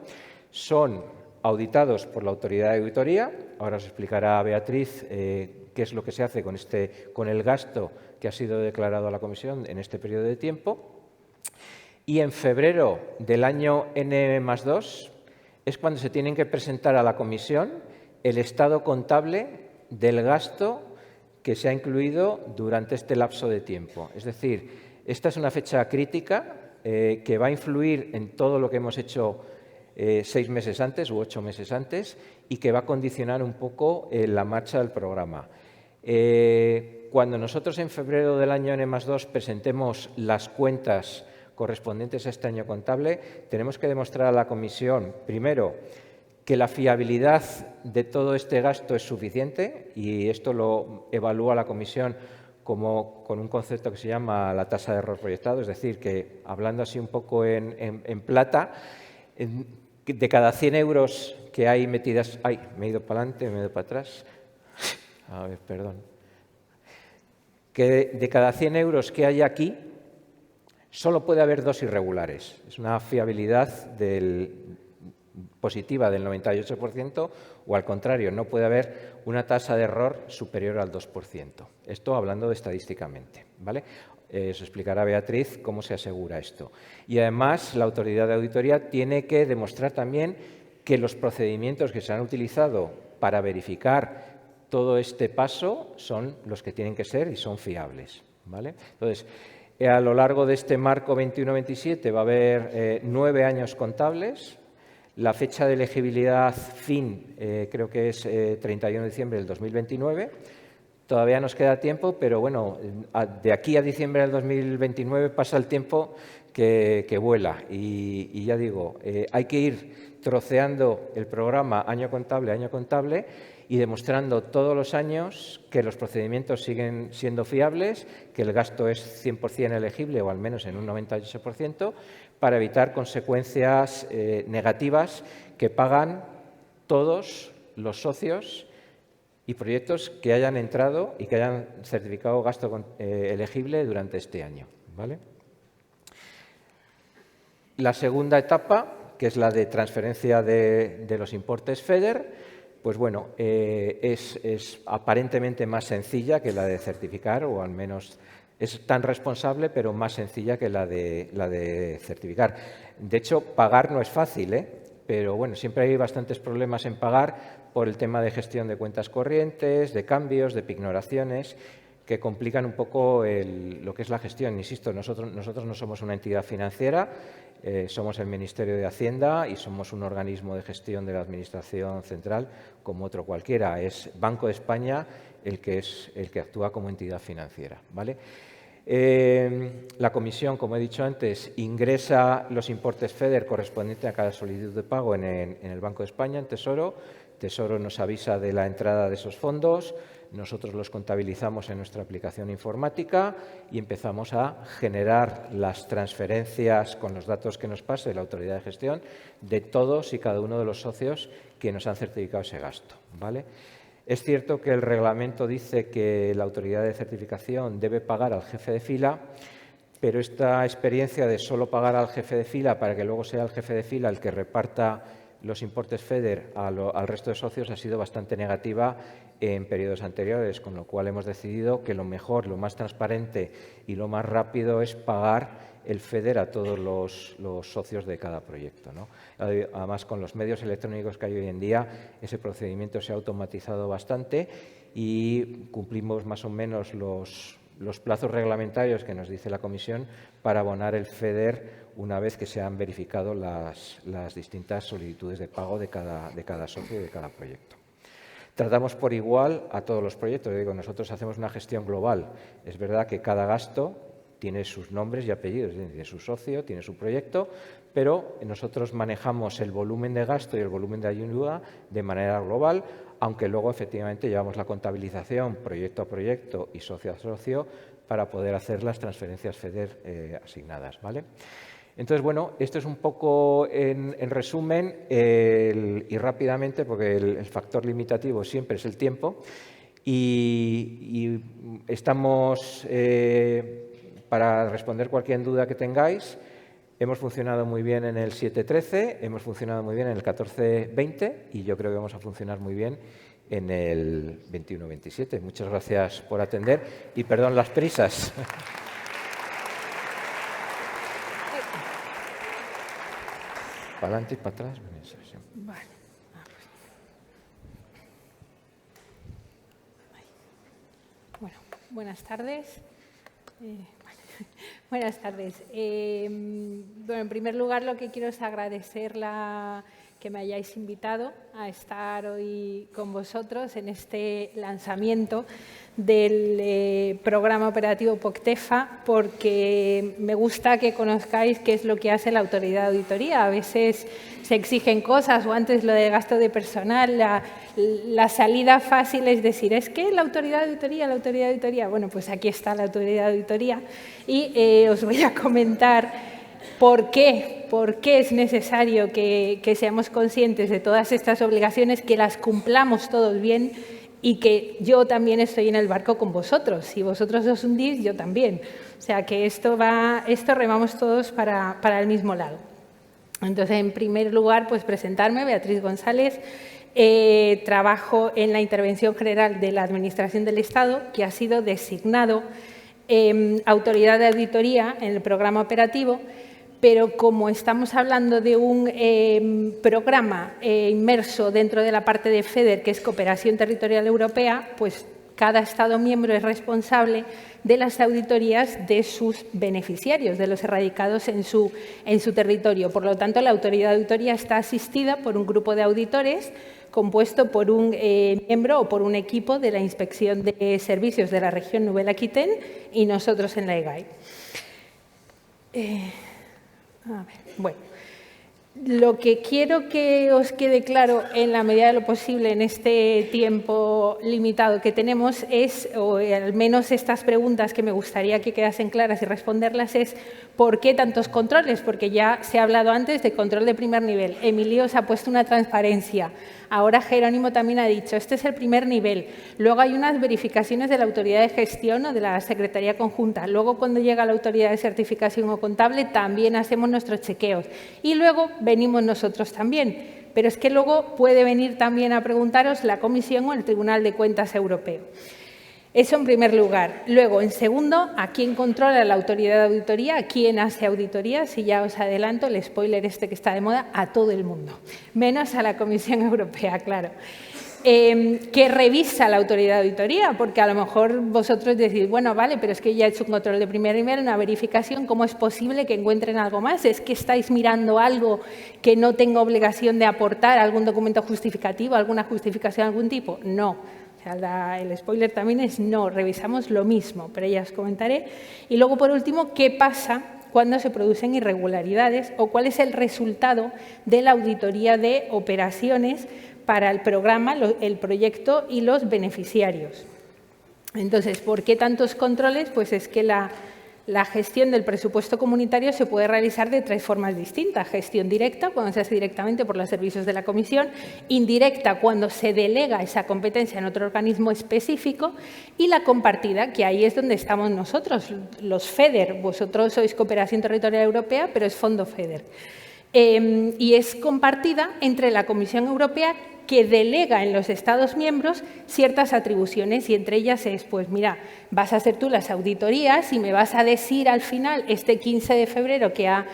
S4: son auditados por la autoridad de auditoría. Ahora os explicará Beatriz qué es lo que se hace con el gasto que ha sido declarado a la Comisión en este periodo de tiempo. Y en febrero del año N+2 es cuando se tienen que presentar a la Comisión el estado contable del gasto que se ha incluido durante este lapso de tiempo. Es decir, esta es una fecha crítica que va a influir en todo lo que hemos hecho 6 meses antes u 8 meses antes y que va a condicionar un poco la marcha del programa. Cuando nosotros en febrero del año N+2 presentemos las cuentas correspondientes a este año contable, tenemos que demostrar a la Comisión, primero, que la fiabilidad de todo este gasto es suficiente, y esto lo evalúa la Comisión con un concepto que se llama la tasa de error proyectado, es decir, que hablando así un poco en plata, de cada 100 euros que hay metidas... ¡Ay! Me he ido para adelante, me he ido para atrás. A ver, perdón. Que de cada 100 euros que hay aquí, solo puede haber 2 irregulares. Es una fiabilidad positiva del 98%, o al contrario, no puede haber una tasa de error superior al 2%. Esto hablando de estadísticamente, ¿vale? Os explicará Beatriz cómo se asegura esto. Y además, la autoridad de auditoría tiene que demostrar también que los procedimientos que se han utilizado para verificar todo este paso son los que tienen que ser y son fiables, ¿vale? Entonces, a lo largo de este marco 21-27 va a haber 9 años contables. La fecha de elegibilidad fin creo que es 31 de diciembre del 2029. Todavía nos queda tiempo, pero bueno, de aquí a diciembre del 2029 pasa el tiempo que vuela. Y ya digo, hay que ir troceando el programa año contable, y demostrando todos los años que los procedimientos siguen siendo fiables, que el gasto es 100% elegible o al menos en un 98%, para evitar consecuencias negativas que pagan todos los socios y proyectos que hayan entrado y que hayan certificado gasto elegible durante este año, ¿vale? La segunda etapa, que es la de transferencia de los importes FEDER, pues bueno, es aparentemente más sencilla que la de certificar, o al menos es tan responsable, pero más sencilla que la de certificar. De hecho, pagar no es fácil, pero bueno, siempre hay bastantes problemas en pagar por el tema de gestión de cuentas corrientes, de cambios, de pignoraciones, que complican un poco lo que es la gestión. Insisto, nosotros no somos una entidad financiera, somos el Ministerio de Hacienda y somos un organismo de gestión de la Administración Central como otro cualquiera. Es Banco de España el que actúa como entidad financiera, ¿vale? La Comisión, como he dicho antes, ingresa los importes FEDER correspondientes a cada solicitud de pago en el Banco de España, en Tesoro. Tesoro nos avisa de la entrada de esos fondos, nosotros los contabilizamos en nuestra aplicación informática y empezamos a generar las transferencias con los datos que nos pase la autoridad de gestión de todos y cada uno de los socios que nos han certificado ese gasto, ¿vale? Es cierto que el reglamento dice que la autoridad de certificación debe pagar al jefe de fila, pero esta experiencia de solo pagar al jefe de fila para que luego sea el jefe de fila el que reparta los importes FEDER al resto de socios ha sido bastante negativa en periodos anteriores, con lo cual hemos decidido que lo mejor, lo más transparente y lo más rápido es pagar el FEDER a todos los socios de cada proyecto, ¿no? Además, con los medios electrónicos que hay hoy en día, ese procedimiento se ha automatizado bastante y cumplimos más o menos los plazos reglamentarios que nos dice la Comisión para abonar el FEDER una vez que se han verificado las distintas solicitudes de pago de cada socio y de cada proyecto. Tratamos por igual a todos los proyectos. Digo, nosotros hacemos una gestión global. Es verdad que cada gasto tiene sus nombres y apellidos, tiene su socio, tiene su proyecto, pero nosotros manejamos el volumen de gasto y el volumen de ayuda de manera global, aunque luego efectivamente llevamos la contabilización proyecto a proyecto y socio a socio para poder hacer las transferencias FEDER asignadas, ¿vale? Entonces, bueno, esto es un poco en resumen y rápidamente, porque el factor limitativo siempre es el tiempo y estamos para responder cualquier duda que tengáis. Hemos funcionado muy bien en el 7.13, hemos funcionado muy bien en el 14.20 y yo creo que vamos a funcionar muy bien en el 21.27. Muchas gracias por atender y perdón las prisas. Para adelante y para atrás.
S5: Vale. Bueno, buenas tardes. Buenas tardes. Bueno, en primer lugar, lo que quiero es agradecer que me hayáis invitado a estar hoy con vosotros en este lanzamiento del programa operativo POCTEFA, porque me gusta que conozcáis qué es lo que hace la autoridad de auditoría. A veces se exigen cosas, o antes lo de gasto de personal, la salida fácil es decir, es que la autoridad de auditoría. Bueno, pues aquí está la autoridad de auditoría y os voy a comentar por qué es necesario que seamos conscientes de todas estas obligaciones, que las cumplamos todos bien y que yo también estoy en el barco con vosotros. Si vosotros os hundís, yo también. O sea, que esto remamos todos para el mismo lado. Entonces, en primer lugar, pues presentarme, Beatriz González. Trabajo en la Intervención General de la Administración del Estado, que ha sido designado autoridad de auditoría en el programa operativo, pero como estamos hablando de un programa inmerso dentro de la parte de FEDER, que es Cooperación Territorial Europea, pues cada Estado miembro es responsable de las auditorías de sus beneficiarios, de los erradicados en su territorio. Por lo tanto, la autoridad de auditoría está asistida por un grupo de auditores compuesto por un miembro o por un equipo de la Inspección de Servicios de la región Nouvelle-Aquitaine y nosotros en la EGAI. Bueno, lo que quiero que os quede claro en la medida de lo posible en este tiempo limitado que tenemos es, o al menos estas preguntas que me gustaría que quedasen claras y responderlas, es ¿por qué tantos controles? Porque ya se ha hablado antes de control de primer nivel. Emilio os ha puesto una transparencia. Ahora Jerónimo también ha dicho, este es el primer nivel. Luego hay unas verificaciones de la autoridad de gestión o de la Secretaría Conjunta. Luego, cuando llega la autoridad de certificación o contable, también hacemos nuestros chequeos. Y luego venimos nosotros también. Pero es que luego puede venir también a preguntaros la Comisión o el Tribunal de Cuentas Europeo. Eso en primer lugar. Luego, en segundo, ¿a quién controla la autoridad de auditoría? ¿A quién hace auditoría? Si ya os adelanto, el spoiler que está de moda, a todo el mundo, menos a la Comisión Europea, claro. ¿Qué revisa la autoridad de auditoría? Porque a lo mejor vosotros decís, bueno, vale, pero es que ya he hecho un control de primer nivel, una verificación, ¿cómo es posible que encuentren algo más? ¿Es que estáis mirando algo que no tengo obligación de aportar, algún documento justificativo, alguna justificación de algún tipo? No. O O sea, el spoiler también es no, revisamos lo mismo, pero ya os comentaré. Y luego, por último, ¿qué pasa cuando se producen irregularidades o cuál es el resultado de la auditoría de operaciones para el programa, el proyecto y los beneficiarios? Entonces, ¿por qué tantos controles? Pues es que la gestión del presupuesto comunitario se puede realizar de 3 formas distintas. Gestión directa, cuando se hace directamente por los servicios de la Comisión, indirecta, cuando se delega esa competencia en otro organismo específico, y la compartida, que ahí es donde estamos nosotros, los FEDER. Vosotros sois Cooperación Territorial Europea, pero es Fondo FEDER. Y es compartida entre la Comisión Europea, que delega en los Estados miembros ciertas atribuciones, y entre ellas es, pues mira, vas a hacer tú las auditorías y me vas a decir al final, este 15 de febrero que ha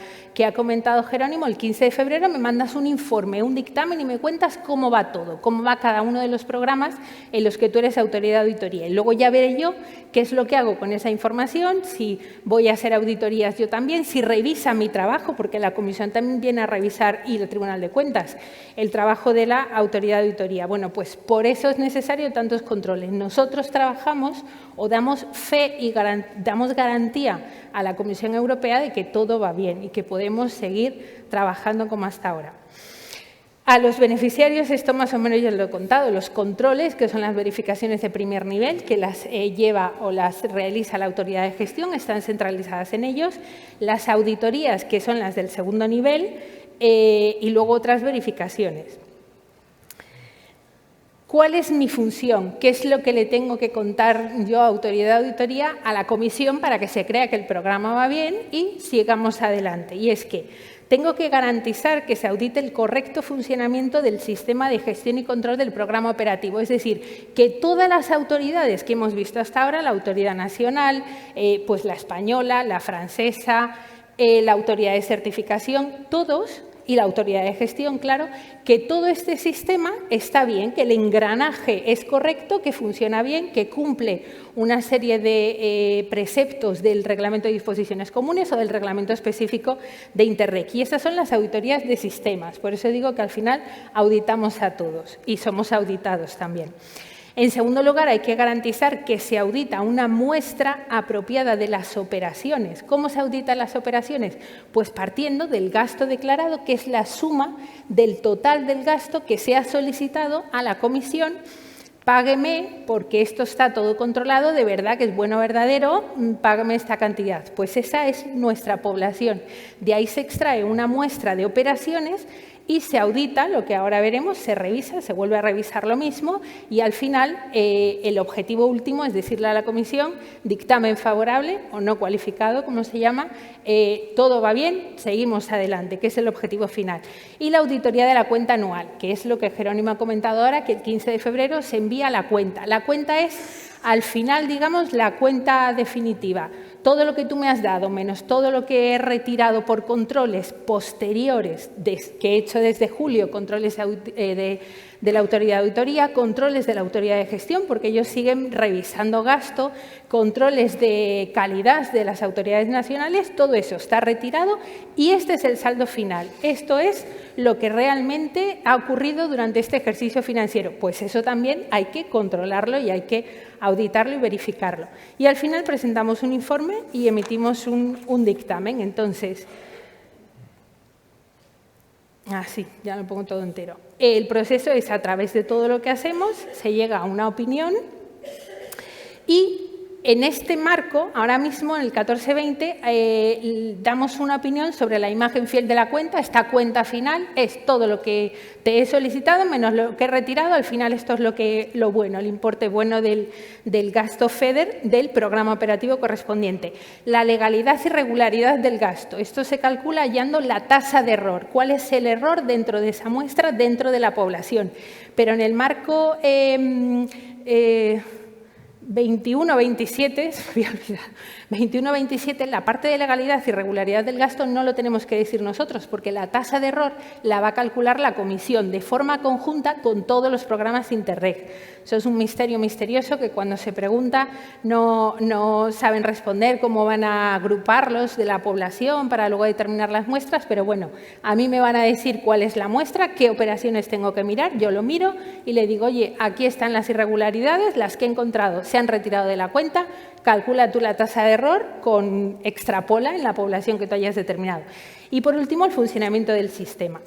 S5: comentado Jerónimo, el 15 de febrero me mandas un informe, un dictamen y me cuentas cómo va todo, cómo va cada uno de los programas en los que tú eres autoridad de auditoría. Y luego ya veré yo qué es lo que hago con esa información, si voy a hacer auditorías yo también, si revisa mi trabajo, porque la Comisión también viene a revisar, y el Tribunal de Cuentas, el trabajo de la autoridad de auditoría. Bueno, pues por eso es necesario tantos controles. Nosotros trabajamos o damos fe y damos garantía a la Comisión Europea de que todo va bien y que podemos seguir trabajando como hasta ahora. A los beneficiarios, esto más o menos ya lo he contado, los controles, que son las verificaciones de primer nivel, que las lleva o las realiza la autoridad de gestión, están centralizadas en ellos. Las auditorías, que son las del segundo nivel, y luego otras verificaciones. ¿Cuál es mi función? ¿Qué es lo que le tengo que contar yo, autoridad de auditoría, a la comisión para que se crea que el programa va bien y sigamos adelante? Y es que tengo que garantizar que se audite el correcto funcionamiento del sistema de gestión y control del programa operativo. Es decir, que todas las autoridades que hemos visto hasta ahora, la autoridad nacional, pues la española, la francesa, la autoridad de certificación, todos, y la autoridad de gestión, claro, que todo este sistema está bien, que el engranaje es correcto, que funciona bien, que cumple una serie de preceptos del Reglamento de Disposiciones Comunes o del Reglamento Específico de Interreg. Y esas son las auditorías de sistemas. Por eso digo que al final auditamos a todos y somos auditados también. En segundo lugar, hay que garantizar que se audita una muestra apropiada de las operaciones. ¿Cómo se auditan las operaciones? Pues partiendo del gasto declarado, que es la suma del total del gasto que se ha solicitado a la comisión. Págueme, porque esto está todo controlado, de verdad que es bueno, verdadero, págame esta cantidad. Pues esa es nuestra población. De ahí se extrae una muestra de operaciones y se audita, lo que ahora veremos, se revisa, se vuelve a revisar lo mismo y al final el objetivo último es decirle a la comisión, dictamen favorable o no cualificado, como se llama, todo va bien, seguimos adelante, que es el objetivo final. Y la auditoría de la cuenta anual, que es lo que Jerónimo ha comentado ahora, que el 15 de febrero se envía la cuenta. La cuenta es, al final, digamos, la cuenta definitiva. Todo lo que tú me has dado, menos todo lo que he retirado por controles posteriores, que he hecho desde julio, controles de la autoridad de auditoría, controles de la autoridad de gestión, porque ellos siguen revisando gasto, controles de calidad de las autoridades nacionales, todo eso está retirado y este es el saldo final. Esto es lo que realmente ha ocurrido durante este ejercicio financiero. Pues eso también hay que controlarlo y hay que auditarlo y verificarlo. Y al final presentamos un informe y emitimos un dictamen. Entonces, sí, ya lo pongo todo entero. El proceso es a través de todo lo que hacemos, se llega a una opinión y en este marco, ahora mismo en el 1420, damos una opinión sobre la imagen fiel de la cuenta. Esta cuenta final es todo lo que te he solicitado menos lo que he retirado. Al final esto es lo bueno, el importe bueno del gasto FEDER del programa operativo correspondiente. La legalidad y regularidad del gasto. Esto se calcula hallando la tasa de error. ¿Cuál es el error dentro de esa muestra, dentro de la población? Pero en el marco 21-27, se me había olvidado, 21-27, la parte de legalidad y regularidad del gasto no lo tenemos que decir nosotros, porque la tasa de error la va a calcular la comisión de forma conjunta con todos los programas Interreg. Eso es un misterio misterioso que cuando se pregunta no saben responder cómo van a agruparlos de la población para luego determinar las muestras, pero bueno, a mí me van a decir cuál es la muestra, qué operaciones tengo que mirar, yo lo miro y le digo, oye, aquí están las irregularidades, las que he encontrado se han retirado de la cuenta, calcula tú la tasa de error, extrapola en la población que tú hayas determinado. Y por último, el funcionamiento del sistema.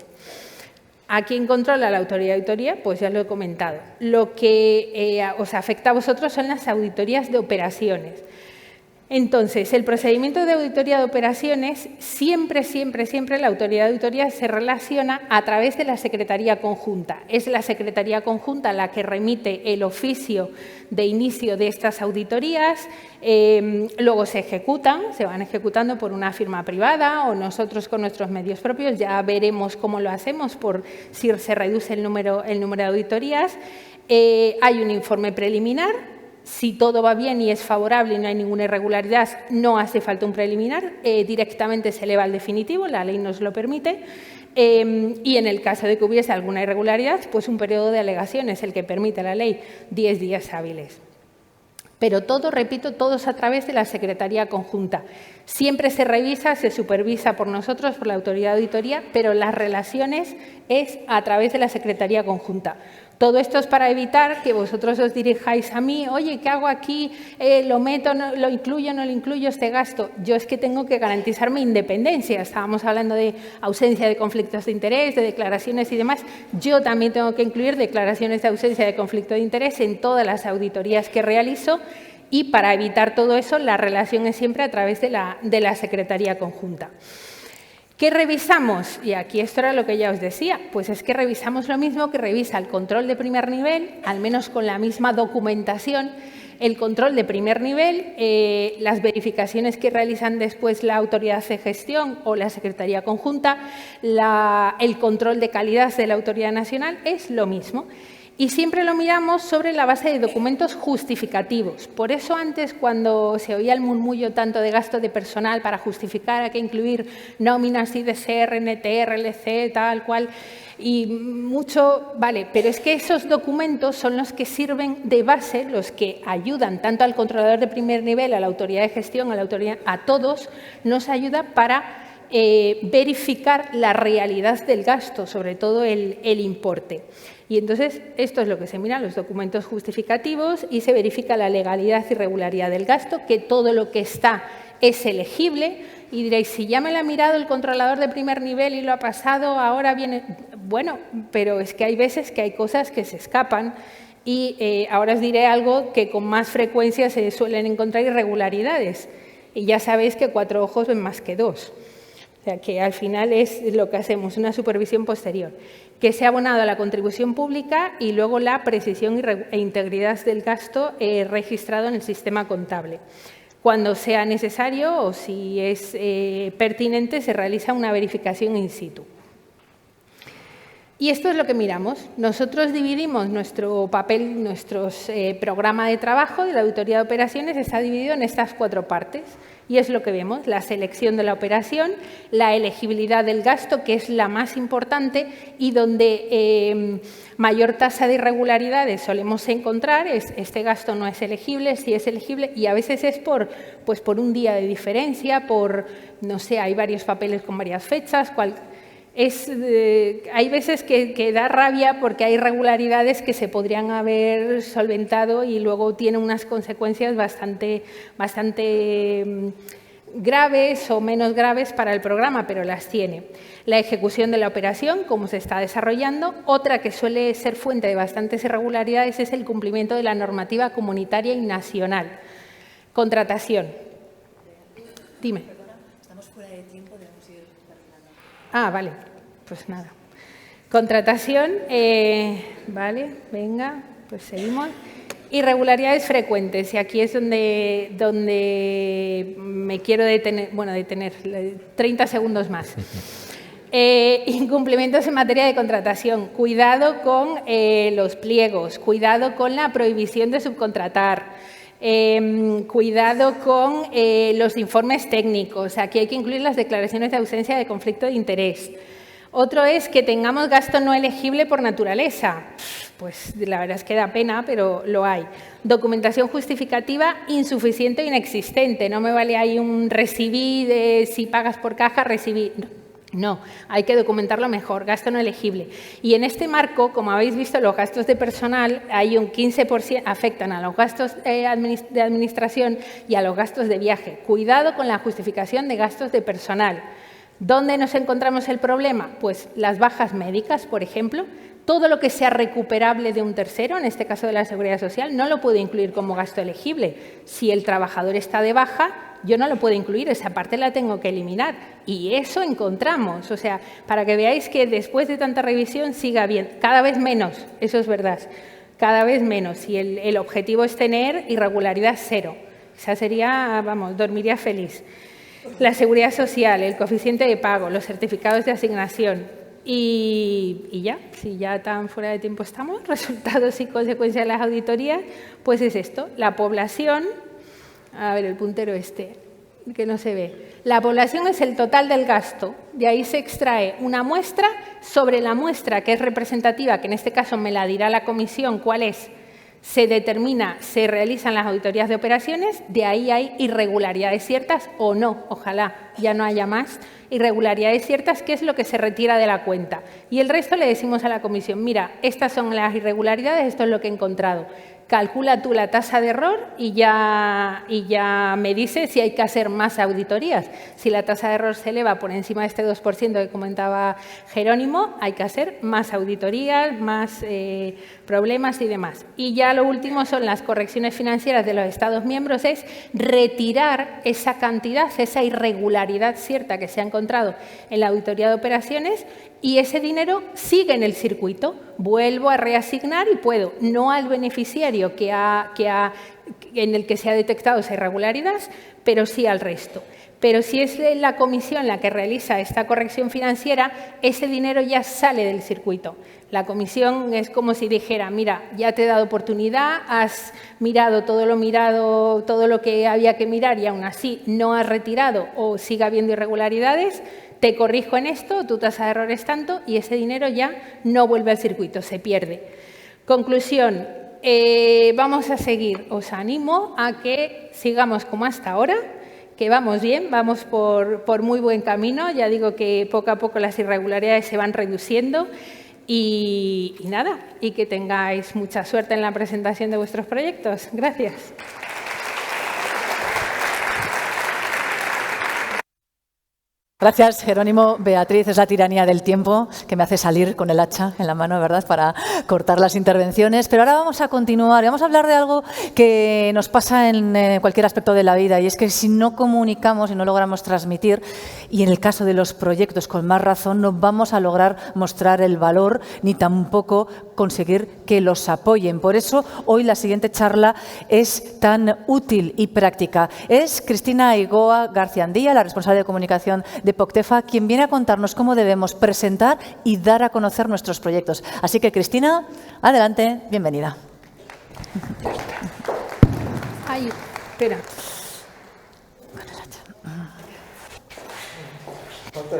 S5: ¿A quién controla la autoridad de auditoría? Pues ya lo he comentado. Lo que os afecta a vosotros son las auditorías de operaciones. Entonces, el procedimiento de auditoría de operaciones, siempre la autoridad de auditoría se relaciona a través de la Secretaría Conjunta. Es la Secretaría Conjunta la que remite el oficio de inicio de estas auditorías, luego se van ejecutando por una firma privada o nosotros con nuestros medios propios, ya veremos cómo lo hacemos por si se reduce el número de auditorías. Hay un informe preliminar. Si todo va bien y es favorable y no hay ninguna irregularidad, no hace falta un preliminar, directamente se eleva al definitivo, la ley nos lo permite. Y en el caso de que hubiese alguna irregularidad, pues un periodo de alegación es el que permite la ley, 10 días hábiles. Pero todo, repito, todo es a través de la Secretaría Conjunta. Siempre se revisa, se supervisa por nosotros, por la autoridad de auditoría, pero las relaciones es a través de la Secretaría Conjunta. Todo esto es para evitar que vosotros os dirijáis a mí, oye, ¿qué hago aquí? ¿Lo meto, lo incluyo, no lo incluyo este gasto? Yo es que tengo que garantizar mi independencia. Estábamos hablando de ausencia de conflictos de interés, de declaraciones y demás. Yo también tengo que incluir declaraciones de ausencia de conflicto de interés en todas las auditorías que realizo y para evitar todo eso la relación es siempre a través de la Secretaría Conjunta. ¿Qué revisamos? Y aquí esto era lo que ya os decía, pues es que revisamos lo mismo que revisa el control de primer nivel, al menos con la misma documentación, el control de primer nivel, las verificaciones que realizan después la autoridad de gestión o la Secretaría Conjunta, el control de calidad de la Autoridad Nacional, es lo mismo. Y siempre lo miramos sobre la base de documentos justificativos. Por eso antes, cuando se oía el murmullo tanto de gasto de personal para justificar hay que incluir nóminas, IDCR, NTR, LC, tal cual, y mucho, vale, pero es que esos documentos son los que sirven de base, los que ayudan tanto al controlador de primer nivel, a la autoridad de gestión, a todos, nos ayuda para verificar la realidad del gasto, sobre todo el importe. Y entonces, esto es lo que se mira, los documentos justificativos y se verifica la legalidad y regularidad del gasto, que todo lo que está es elegible. Y diréis, si ya me lo ha mirado el controlador de primer nivel y lo ha pasado, ahora viene... Bueno, pero es que hay veces que hay cosas que se escapan y ahora os diré algo que con más frecuencia se suelen encontrar irregularidades. Y ya sabéis que 4 ojos ven más que 2. O sea, que al final es lo que hacemos, una supervisión posterior, que se ha abonado a la contribución pública y luego la precisión e integridad del gasto registrado en el sistema contable. Cuando sea necesario o si es pertinente, se realiza una verificación in situ. Y esto es lo que miramos. Nosotros dividimos nuestro papel, nuestro programa de trabajo de la auditoría de operaciones está dividido en estas 4 partes. Y es lo que vemos, la selección de la operación, la elegibilidad del gasto, que es la más importante y donde mayor tasa de irregularidades solemos encontrar es este gasto no es elegible, sí es elegible y a veces es por un día de diferencia, no sé, hay varios papeles con varias fechas, hay veces que da rabia porque hay irregularidades que se podrían haber solventado y luego tiene unas consecuencias bastante graves o menos graves para el programa, pero las tiene. La ejecución de la operación, cómo se está desarrollando. Otra que suele ser fuente de bastantes irregularidades es el cumplimiento de la normativa comunitaria y nacional. Contratación. Dime.
S1: Estamos fuera de tiempo, debemos ir terminando.
S5: Ah, vale. Pues nada. Contratación, vale, venga, pues seguimos. Irregularidades frecuentes, y aquí es donde me quiero detener, 30 segundos más. Incumplimientos en materia de contratación. Cuidado con los pliegos, cuidado con la prohibición de subcontratar. Cuidado con los informes técnicos. Aquí hay que incluir las declaraciones de ausencia de conflicto de interés. Otro es que tengamos gasto no elegible por naturaleza. Pues la verdad es que da pena, pero lo hay. Documentación justificativa insuficiente o inexistente. No me vale ahí un recibí de si pagas por caja, recibí. No, hay que documentarlo mejor, gasto no elegible. Y en este marco, como habéis visto, los gastos de personal, hay un 15% afectan a los gastos de administración y a los gastos de viaje. Cuidado con la justificación de gastos de personal. ¿Dónde nos encontramos el problema? Pues las bajas médicas, por ejemplo. Todo lo que sea recuperable de un tercero, en este caso de la Seguridad Social, no lo puedo incluir como gasto elegible. Si el trabajador está de baja, yo no lo puedo incluir, esa parte la tengo que eliminar. Y eso encontramos. O sea, para que veáis que después de tanta revisión siga bien. Cada vez menos, eso es verdad. Cada vez menos. Y el objetivo es tener irregularidad cero. Esa sería, vamos, dormiría feliz. La Seguridad Social, el coeficiente de pago, los certificados de asignación. Y ya, si ya tan fuera de tiempo estamos, resultados y consecuencias de las auditorías, pues es esto, la población, a ver el puntero que no se ve, la población es el total del gasto, de ahí se extrae una muestra, sobre la muestra que es representativa, que en este caso me la dirá la comisión cuál es, se determina, se realizan las auditorías de operaciones, de ahí hay irregularidades ciertas o no, ojalá ya no haya más irregularidades ciertas, que es lo que se retira de la cuenta. Y el resto le decimos a la comisión, mira, estas son las irregularidades, esto es lo que he encontrado. Calcula tú la tasa de error y ya me dice si hay que hacer más auditorías. Si la tasa de error se eleva por encima de este 2% que comentaba Jerónimo, hay que hacer más auditorías, más problemas y demás. Y ya lo último son las correcciones financieras de los Estados miembros, es retirar esa cantidad, esa irregularidad cierta que se ha encontrado en la auditoría de operaciones y ese dinero sigue en el circuito. Vuelvo a reasignar y puedo, no al beneficiario en el que se ha detectado esa irregularidad, pero sí al resto. Pero si es la comisión la que realiza esta corrección financiera, ese dinero ya sale del circuito. La comisión es como si dijera, mira, ya te he dado oportunidad, has mirado, todo lo que había que mirar y aún así no has retirado o sigue habiendo irregularidades, te corrijo en esto, tu tasa de error es tanto y ese dinero ya no vuelve al circuito, se pierde. Conclusión, vamos a seguir. Os animo a que sigamos como hasta ahora, que vamos bien, vamos por muy buen camino. Ya digo que poco a poco las irregularidades se van reduciendo y nada, y que tengáis mucha suerte en la presentación de vuestros proyectos. Gracias.
S1: Gracias, Jerónimo. Beatriz, es la tiranía del tiempo que me hace salir con el hacha en la mano, ¿verdad?, para cortar las intervenciones. Pero ahora vamos a continuar y vamos a hablar de algo que nos pasa en cualquier aspecto de la vida, y es que si no comunicamos y no logramos transmitir, y en el caso de los proyectos con más razón, no vamos a lograr mostrar el valor ni tampoco conseguir que los apoyen. Por eso hoy la siguiente charla es tan útil y práctica. Es Cristina Igoa Garciandía, la responsable de comunicación de Poctefa, quien viene a contarnos cómo debemos presentar y dar a conocer nuestros proyectos. Así que, Cristina, adelante, bienvenida.
S5: Ay, espera.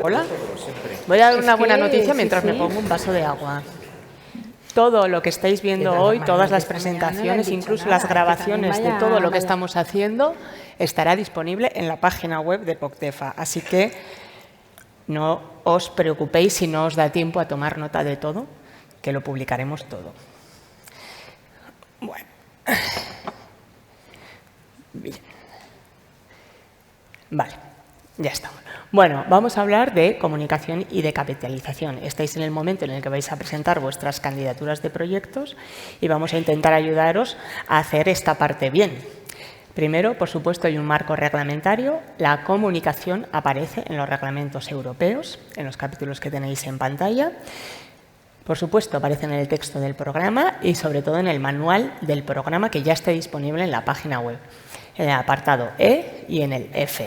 S6: Hola. Voy a dar una buena noticia mientras me pongo un vaso de agua. Todo lo que estáis viendo hoy, todas las presentaciones, incluso las grabaciones de todo lo que estamos haciendo, estará disponible en la página web de Poctefa. Así que no os preocupéis si no os da tiempo a tomar nota de todo, que lo publicaremos todo. Bueno. Bien. Vale, ya estamos. Bueno, vamos a hablar de comunicación y de capitalización. Estáis en el momento en el que vais a presentar vuestras candidaturas de proyectos y vamos a intentar ayudaros a hacer esta parte bien. Primero, por supuesto, hay un marco reglamentario. La comunicación aparece en los reglamentos europeos, en los capítulos que tenéis en pantalla. Por supuesto, aparece en el texto del programa y, sobre todo, en el manual del programa que ya está disponible en la página web, en el apartado E y en el F.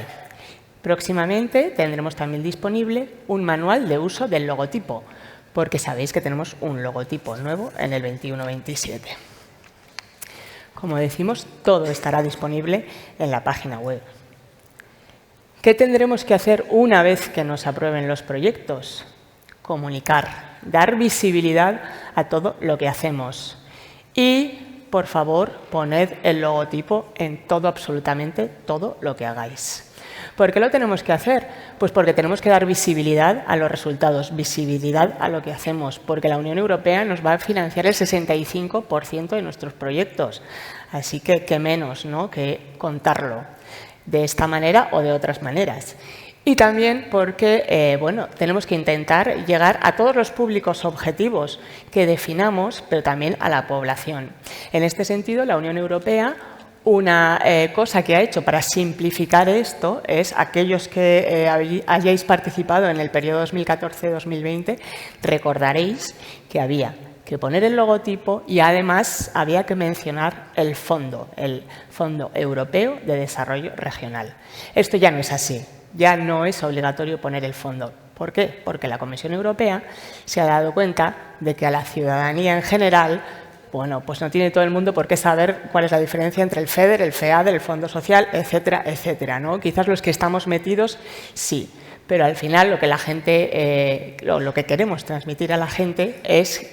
S6: Próximamente tendremos también disponible un manual de uso del logotipo, porque sabéis que tenemos un logotipo nuevo en el 21-27. Como decimos, todo estará disponible en la página web. ¿Qué tendremos que hacer una vez que nos aprueben los proyectos? Comunicar, dar visibilidad a todo lo que hacemos. Y, por favor, poned el logotipo en todo, absolutamente todo lo que hagáis. ¿Por qué lo tenemos que hacer? Pues porque tenemos que dar visibilidad a los resultados, visibilidad a lo que hacemos, porque la Unión Europea nos va a financiar el 65% de nuestros proyectos. Así que, qué menos, ¿no?, que contarlo de esta manera o de otras maneras. Y también porque bueno, tenemos que intentar llegar a todos los públicos objetivos que definamos, pero también a la población. En este sentido, la Unión Europea, una cosa que ha hecho para simplificar esto es aquellos que hayáis participado en el periodo 2014-2020, recordaréis que había que poner el logotipo y además había que mencionar el Fondo Europeo de Desarrollo Regional. Esto ya no es así, ya no es obligatorio poner el fondo. ¿Por qué? Porque la Comisión Europea se ha dado cuenta de que a la ciudadanía en general, bueno, pues no tiene todo el mundo por qué saber cuál es la diferencia entre el FEDER, el FEADER, el Fondo Social, etcétera, etcétera, ¿no? Quizás los que estamos metidos, sí. Pero al final lo que la gente, lo que queremos transmitir a la gente es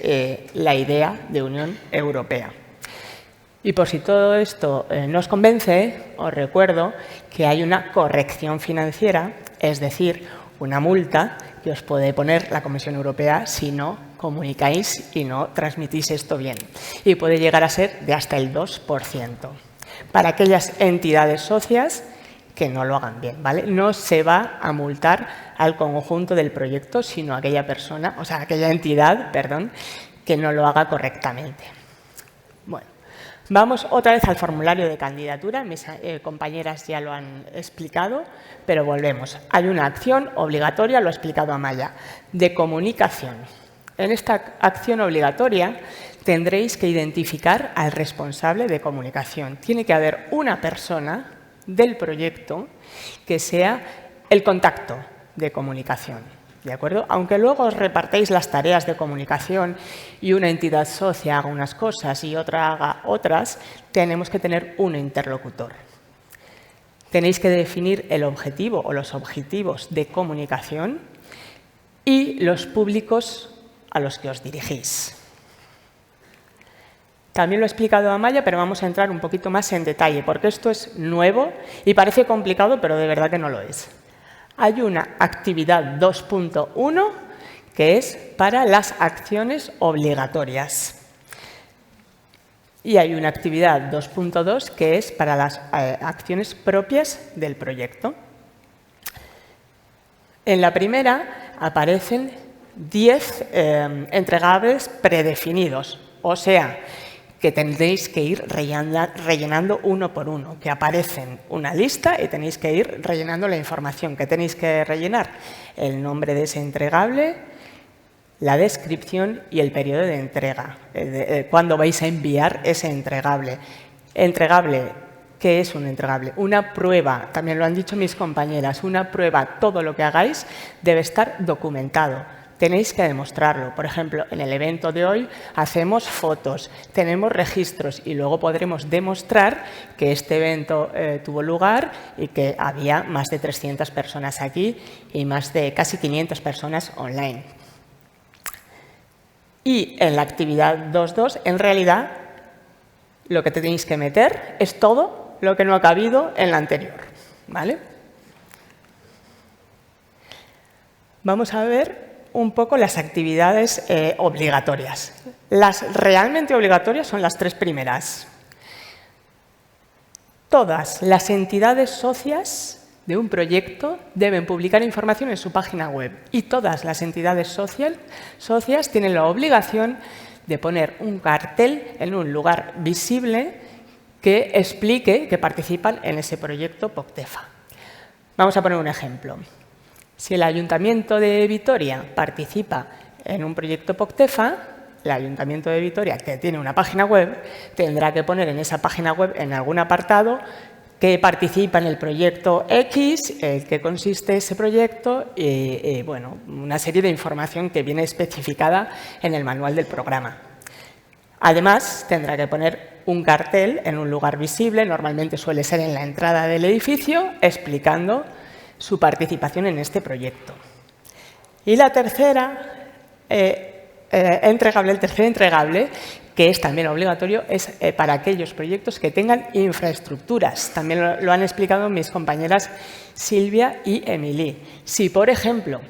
S6: la idea de Unión Europea. Y por si todo esto no os convence, os recuerdo que hay una corrección financiera, es decir, una multa que os puede poner la Comisión Europea si no comunicáis y no transmitís esto bien. Y puede llegar a ser de hasta el 2%. Para aquellas entidades socias que no lo hagan bien, ¿vale? No se va a multar al conjunto del proyecto, sino a aquella persona, o sea, aquella entidad, perdón, que no lo haga correctamente. Bueno, vamos otra vez al formulario de candidatura. Mis compañeras ya lo han explicado, pero volvemos. Hay una acción obligatoria, lo ha explicado Amaya, de comunicación. En esta acción obligatoria tendréis que identificar al responsable de comunicación. Tiene que haber una persona del proyecto que sea el contacto de comunicación, ¿de acuerdo? Aunque luego os repartáis las tareas de comunicación y una entidad socia haga unas cosas y otra haga otras, tenemos que tener un interlocutor. Tenéis que definir el objetivo o los objetivos de comunicación y los públicos a los que os dirigís. También lo he explicado Amaya, pero vamos a entrar un poquito más en detalle, porque esto es nuevo y parece complicado, pero de verdad que no lo es. Hay una actividad 2.1 que es para las acciones obligatorias. Y hay una actividad 2.2 que es para las acciones propias del proyecto. En la primera aparecen 10 entregables predefinidos, o sea, que tendréis que ir rellenando uno por uno, que aparecen una lista y tenéis que ir rellenando la información. ¿Qué tenéis que rellenar? El nombre de ese entregable, la descripción y el periodo de entrega, cuándo vais a enviar ese entregable. Entregable, ¿qué es un entregable? Una prueba, también lo han dicho mis compañeras, una prueba, todo lo que hagáis debe estar documentado. Tenéis que demostrarlo. Por ejemplo, en el evento de hoy hacemos fotos, tenemos registros y luego podremos demostrar que este evento tuvo lugar y que había más de 300 personas aquí y más de casi 500 personas online. Y en la actividad 2.2, en realidad, lo que tenéis que meter es todo lo que no ha cabido en la anterior, ¿vale? Vamos a ver un poco las actividades obligatorias. Las realmente obligatorias son las 3 primeras. Todas las entidades socias de un proyecto deben publicar información en su página web y todas las entidades socias tienen la obligación de poner un cartel en un lugar visible que explique que participan en ese proyecto POCTEFA. Vamos a poner un ejemplo. Si el Ayuntamiento de Vitoria participa en un proyecto POCTEFA, el Ayuntamiento de Vitoria, que tiene una página web, tendrá que poner en esa página web, en algún apartado, que participa en el proyecto X, en qué consiste ese proyecto y, bueno, una serie de información que viene especificada en el manual del programa. Además, tendrá que poner un cartel en un lugar visible, normalmente suele ser en la entrada del edificio, explicando su participación en este proyecto. Y la tercera entregable, el tercer entregable, que es también obligatorio, es para aquellos proyectos que tengan infraestructuras. También lo han explicado mis compañeras Silvia y Emily. Si, por ejemplo,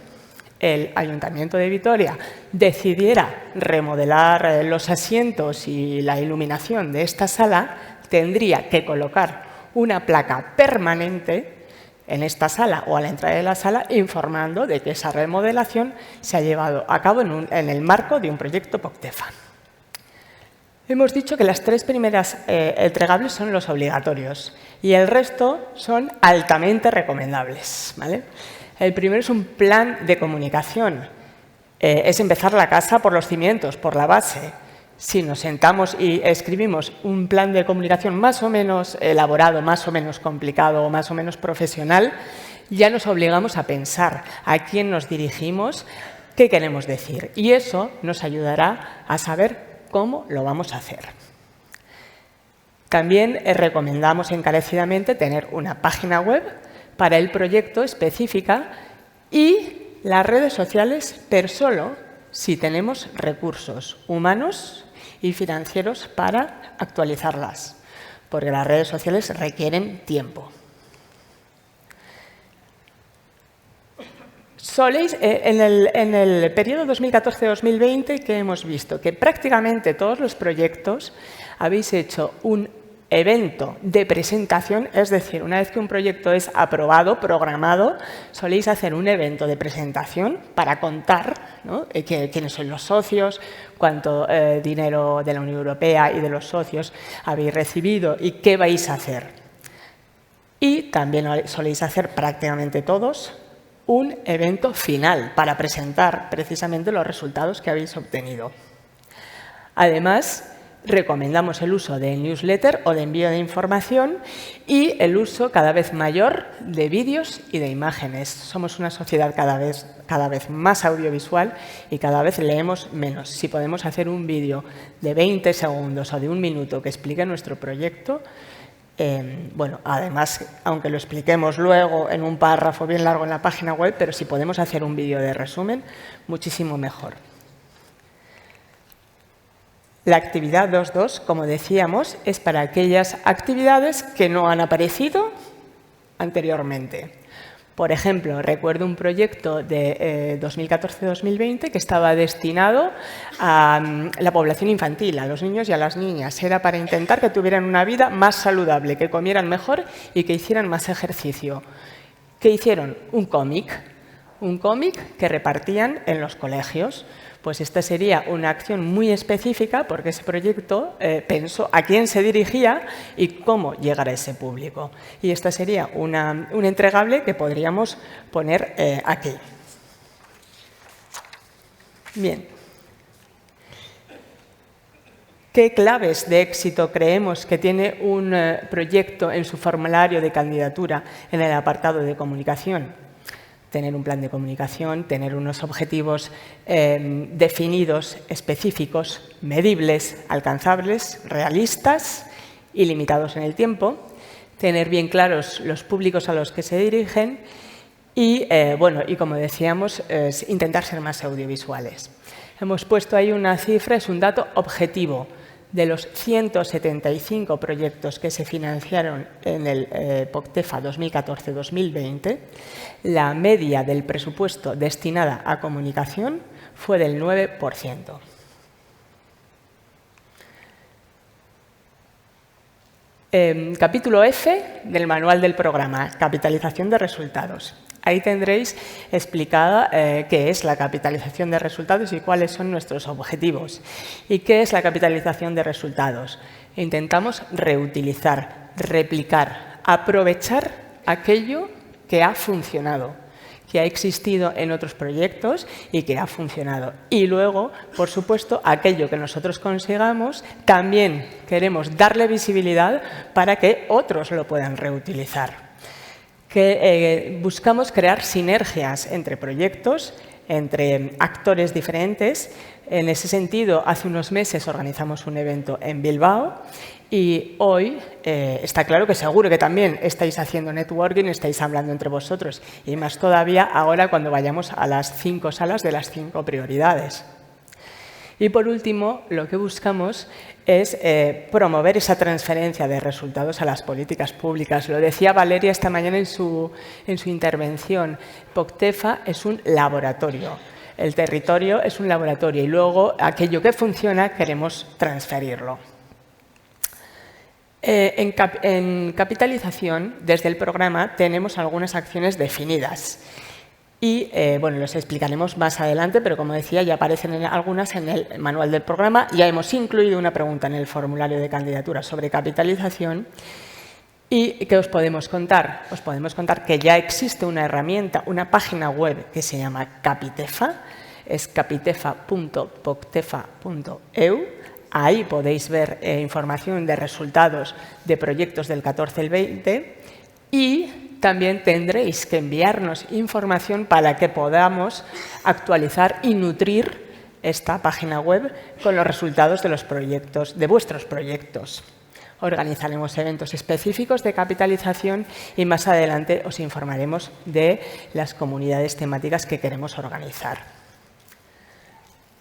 S6: el Ayuntamiento de Vitoria decidiera remodelar los asientos y la iluminación de esta sala, tendría que colocar una placa permanente en esta sala o a la entrada de la sala informando de que esa remodelación se ha llevado a cabo en el marco de un proyecto POCTEFA. Hemos dicho que las tres primeras entregables son los obligatorios y el resto son altamente recomendables, ¿vale? El primero es un plan de comunicación. Es empezar la casa por los cimientos, por la base. Si nos sentamos y escribimos un plan de comunicación más o menos elaborado, más o menos complicado o más o menos profesional, ya nos obligamos a pensar a quién nos dirigimos, qué queremos decir. Y eso nos ayudará a saber cómo lo vamos a hacer. También recomendamos encarecidamente tener una página web para el proyecto específica y las redes sociales, pero solo si tenemos recursos humanos y financieros para actualizarlas, porque las redes sociales requieren tiempo. En el periodo 2014-2020, ¿qué hemos visto? Que prácticamente todos los proyectos habéis hecho un evento de presentación, es decir, una vez que un proyecto es aprobado, programado, soléis hacer un evento de presentación para contar, ¿no?, quiénes son los socios, cuánto dinero de la Unión Europea y de los socios habéis recibido y qué vais a hacer. Y también soléis hacer prácticamente todos un evento final para presentar precisamente los resultados que habéis obtenido. Además, recomendamos el uso de newsletter o de envío de información y el uso cada vez mayor de vídeos y de imágenes. Somos una sociedad cada vez más audiovisual y cada vez leemos menos. Si podemos hacer un vídeo de 20 segundos o de 1 minuto que explique nuestro proyecto, bueno, además, aunque lo expliquemos luego en un párrafo bien largo en la página web, pero si podemos hacer un vídeo de resumen, muchísimo mejor. La actividad 2.2, como decíamos, es para aquellas actividades que no han aparecido anteriormente. Por ejemplo, recuerdo un proyecto de 2014-2020 que estaba destinado a la población infantil, a los niños y a las niñas. Era para intentar que tuvieran una vida más saludable, que comieran mejor y que hicieran más ejercicio. ¿Qué hicieron? Un cómic que repartían en los colegios. Pues esta sería una acción muy específica porque ese proyecto pensó a quién se dirigía y cómo llegar a ese público. Y esta sería un entregable que podríamos poner aquí. Bien. ¿Qué claves de éxito creemos que tiene un proyecto en su formulario de candidatura en el apartado de comunicación? Tener un plan de comunicación, tener unos objetivos definidos, específicos, medibles, alcanzables, realistas y limitados en el tiempo, tener bien claros los públicos a los que se dirigen y, bueno, y como decíamos, intentar ser más audiovisuales. Hemos puesto ahí una cifra, es un dato objetivo. De los 175 proyectos que se financiaron en el POCTEFA 2014-2020, la media del presupuesto destinada a comunicación fue del 9%. Capítulo F del manual del programa, capitalización de resultados. Ahí tendréis explicada qué es la capitalización de resultados y cuáles son nuestros objetivos. ¿Y qué es la capitalización de resultados? Intentamos reutilizar, replicar, aprovechar aquello que ha funcionado, que ha existido en otros proyectos y que ha funcionado. Y luego, por supuesto, aquello que nosotros consigamos, también queremos darle visibilidad para que otros lo puedan reutilizar. Buscamos crear sinergias entre proyectos, entre actores diferentes. En ese sentido, hace unos meses organizamos un evento en Bilbao y hoy está claro que seguro que también estáis haciendo networking, estáis hablando entre vosotros y más todavía ahora cuando vayamos a las 5 salas de las 5 prioridades. Y por último, lo que buscamos es promover esa transferencia de resultados a las políticas públicas. Lo decía Valeria esta mañana en su intervención. POCTEFA es un laboratorio. El territorio es un laboratorio y luego aquello que funciona queremos transferirlo. En capitalización, desde el programa, tenemos algunas acciones definidas. Y, bueno, los explicaremos más adelante, pero como decía, ya aparecen algunas en el manual del programa. Ya hemos incluido una pregunta en el formulario de candidatura sobre capitalización. ¿Y qué os podemos contar? Os podemos contar que ya existe una herramienta, una página web que se llama Capitefa, es capitefa.poctefa.eu. Ahí podéis ver información de resultados de proyectos del 14 al 20 y también tendréis que enviarnos información para que podamos actualizar y nutrir esta página web con los resultados de los proyectos, de vuestros proyectos. Organizaremos eventos específicos de capitalización y más adelante os informaremos de las comunidades temáticas que queremos organizar.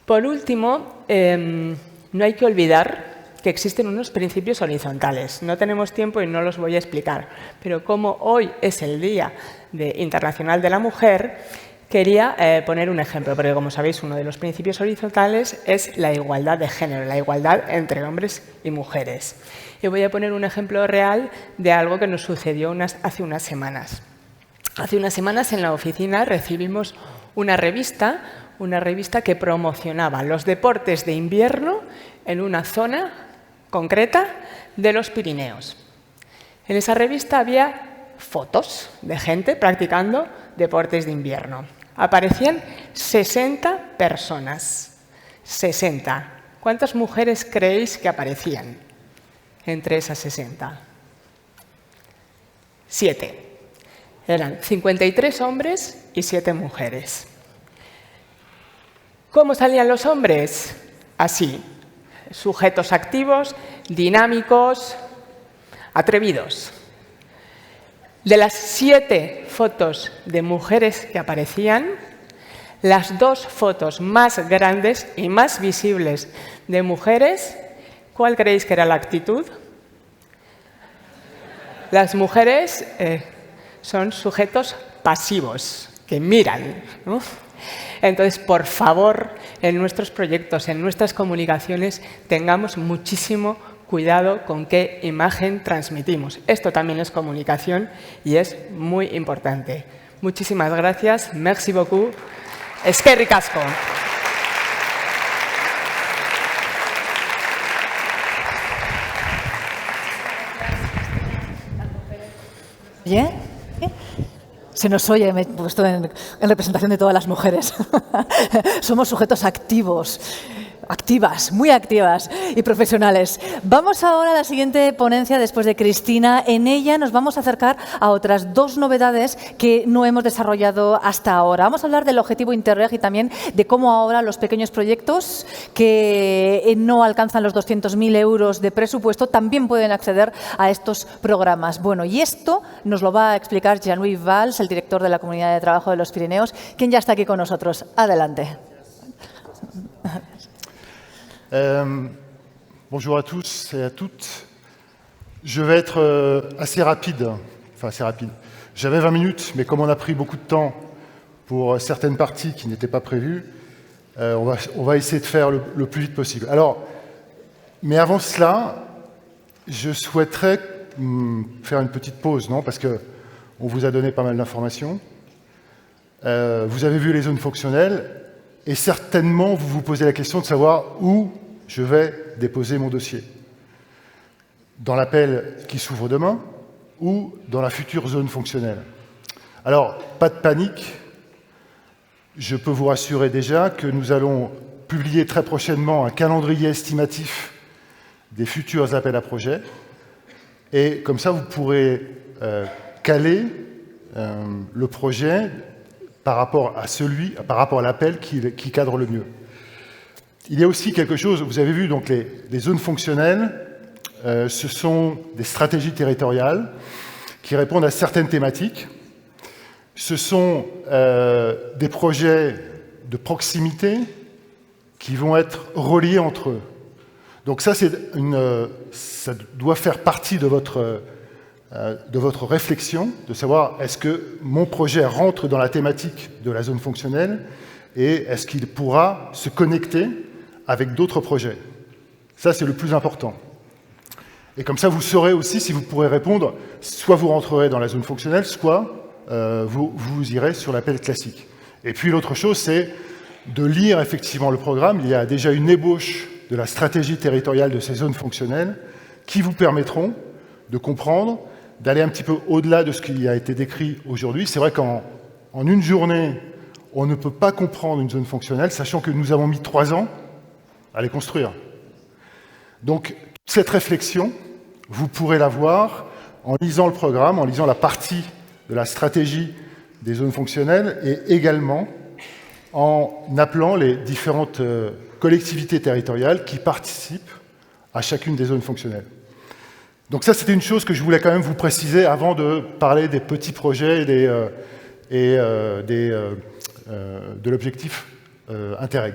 S6: Por último, no hay que olvidar que existen unos principios horizontales. No tenemos tiempo y no los voy a explicar, pero como hoy es el Día Internacional de la Mujer, quería poner un ejemplo, porque como sabéis, uno de los principios horizontales es la igualdad de género, la igualdad entre hombres y mujeres. Y voy a poner un ejemplo real de algo que nos sucedió hace unas semanas. Hace unas semanas en la oficina recibimos una revista que promocionaba los deportes de invierno en una zona concreta de los Pirineos. En esa revista había fotos de gente practicando deportes de invierno. Aparecían 60 personas. 60. ¿Cuántas mujeres creéis que aparecían entre esas 60? 7. Eran 53 hombres y 7 mujeres. ¿Cómo salían los hombres? Así. Sujetos activos, dinámicos, atrevidos. De las 7 fotos de mujeres que aparecían, las 2 fotos más grandes y más visibles de mujeres, ¿cuál creéis que era la actitud? Las mujeres son sujetos pasivos, que miran, ¿no? Entonces, por favor, en nuestros proyectos, en nuestras comunicaciones, tengamos muchísimo cuidado con qué imagen transmitimos. Esto también es comunicación y es muy importante. Muchísimas gracias. Merci beaucoup. Eskerrik asko.
S1: ¿Bien? Se nos oye, me he puesto en representación de todas las mujeres. Somos sujetos activos, activas, muy activas y profesionales. Vamos ahora a la siguiente ponencia después de Cristina. En ella nos vamos a acercar a otras 2 novedades que no hemos desarrollado hasta ahora. Vamos a hablar del objetivo Interreg y también de cómo ahora los pequeños proyectos que no alcanzan los 200.000 euros de presupuesto también pueden acceder a estos programas. Bueno, y esto nos lo va a explicar Jean-Louis Valls, el director de la Comunidad de Trabajo de los Pirineos, quien ya está aquí con nosotros. Adelante.
S7: Bonjour à tous et à toutes. Je vais être assez rapide. J'avais 20 minutes, mais comme on a pris beaucoup de temps pour certaines parties qui n'étaient pas prévues, on va essayer de faire le plus vite possible. Alors, mais avant cela, je souhaiterais faire une petite pause, non? Parce qu'on vous a donné pas mal d'informations. Vous avez vu les zones fonctionnelles. Et certainement, vous vous posez la question de savoir où je vais déposer mon dossier. Dans l'appel qui s'ouvre demain ou dans la future zone fonctionnelle. Alors, pas de panique. Je peux vous rassurer déjà que nous allons publier très prochainement un calendrier estimatif des futurs appels à projets. Et comme ça, vous pourrez caler le projet par rapport à l'appel qui cadre le mieux. Il y a aussi quelque chose, vous avez vu donc les zones fonctionnelles, ce sont des stratégies territoriales qui répondent à certaines thématiques. Ce sont des projets de proximité qui vont être reliés entre eux. Donc ça doit faire partie de votre réflexion, de savoir est-ce que mon projet rentre dans la thématique de la zone fonctionnelle et est-ce qu'il pourra se connecter avec d'autres projets. Ça, c'est le plus important. Et comme ça, vous saurez aussi si vous pourrez répondre, soit vous rentrerez dans la zone fonctionnelle, soit vous irez sur l'appel classique. Et puis l'autre chose, c'est de lire effectivement le programme. Il y a déjà une ébauche de la stratégie territoriale de ces zones fonctionnelles qui vous permettront de comprendre, d'aller un petit peu au-delà de ce qui a été décrit aujourd'hui. C'est vrai qu'en une journée, on ne peut pas comprendre une zone fonctionnelle, sachant que nous avons mis 3 ans à les construire. Donc, cette réflexion, vous pourrez la voir en lisant le programme, en lisant la partie de la stratégie des zones fonctionnelles et également en appelant les différentes collectivités territoriales qui participent à chacune des zones fonctionnelles. Donc ça, c'était une chose que je voulais quand même vous préciser avant de parler des petits projets et de l'objectif Interreg.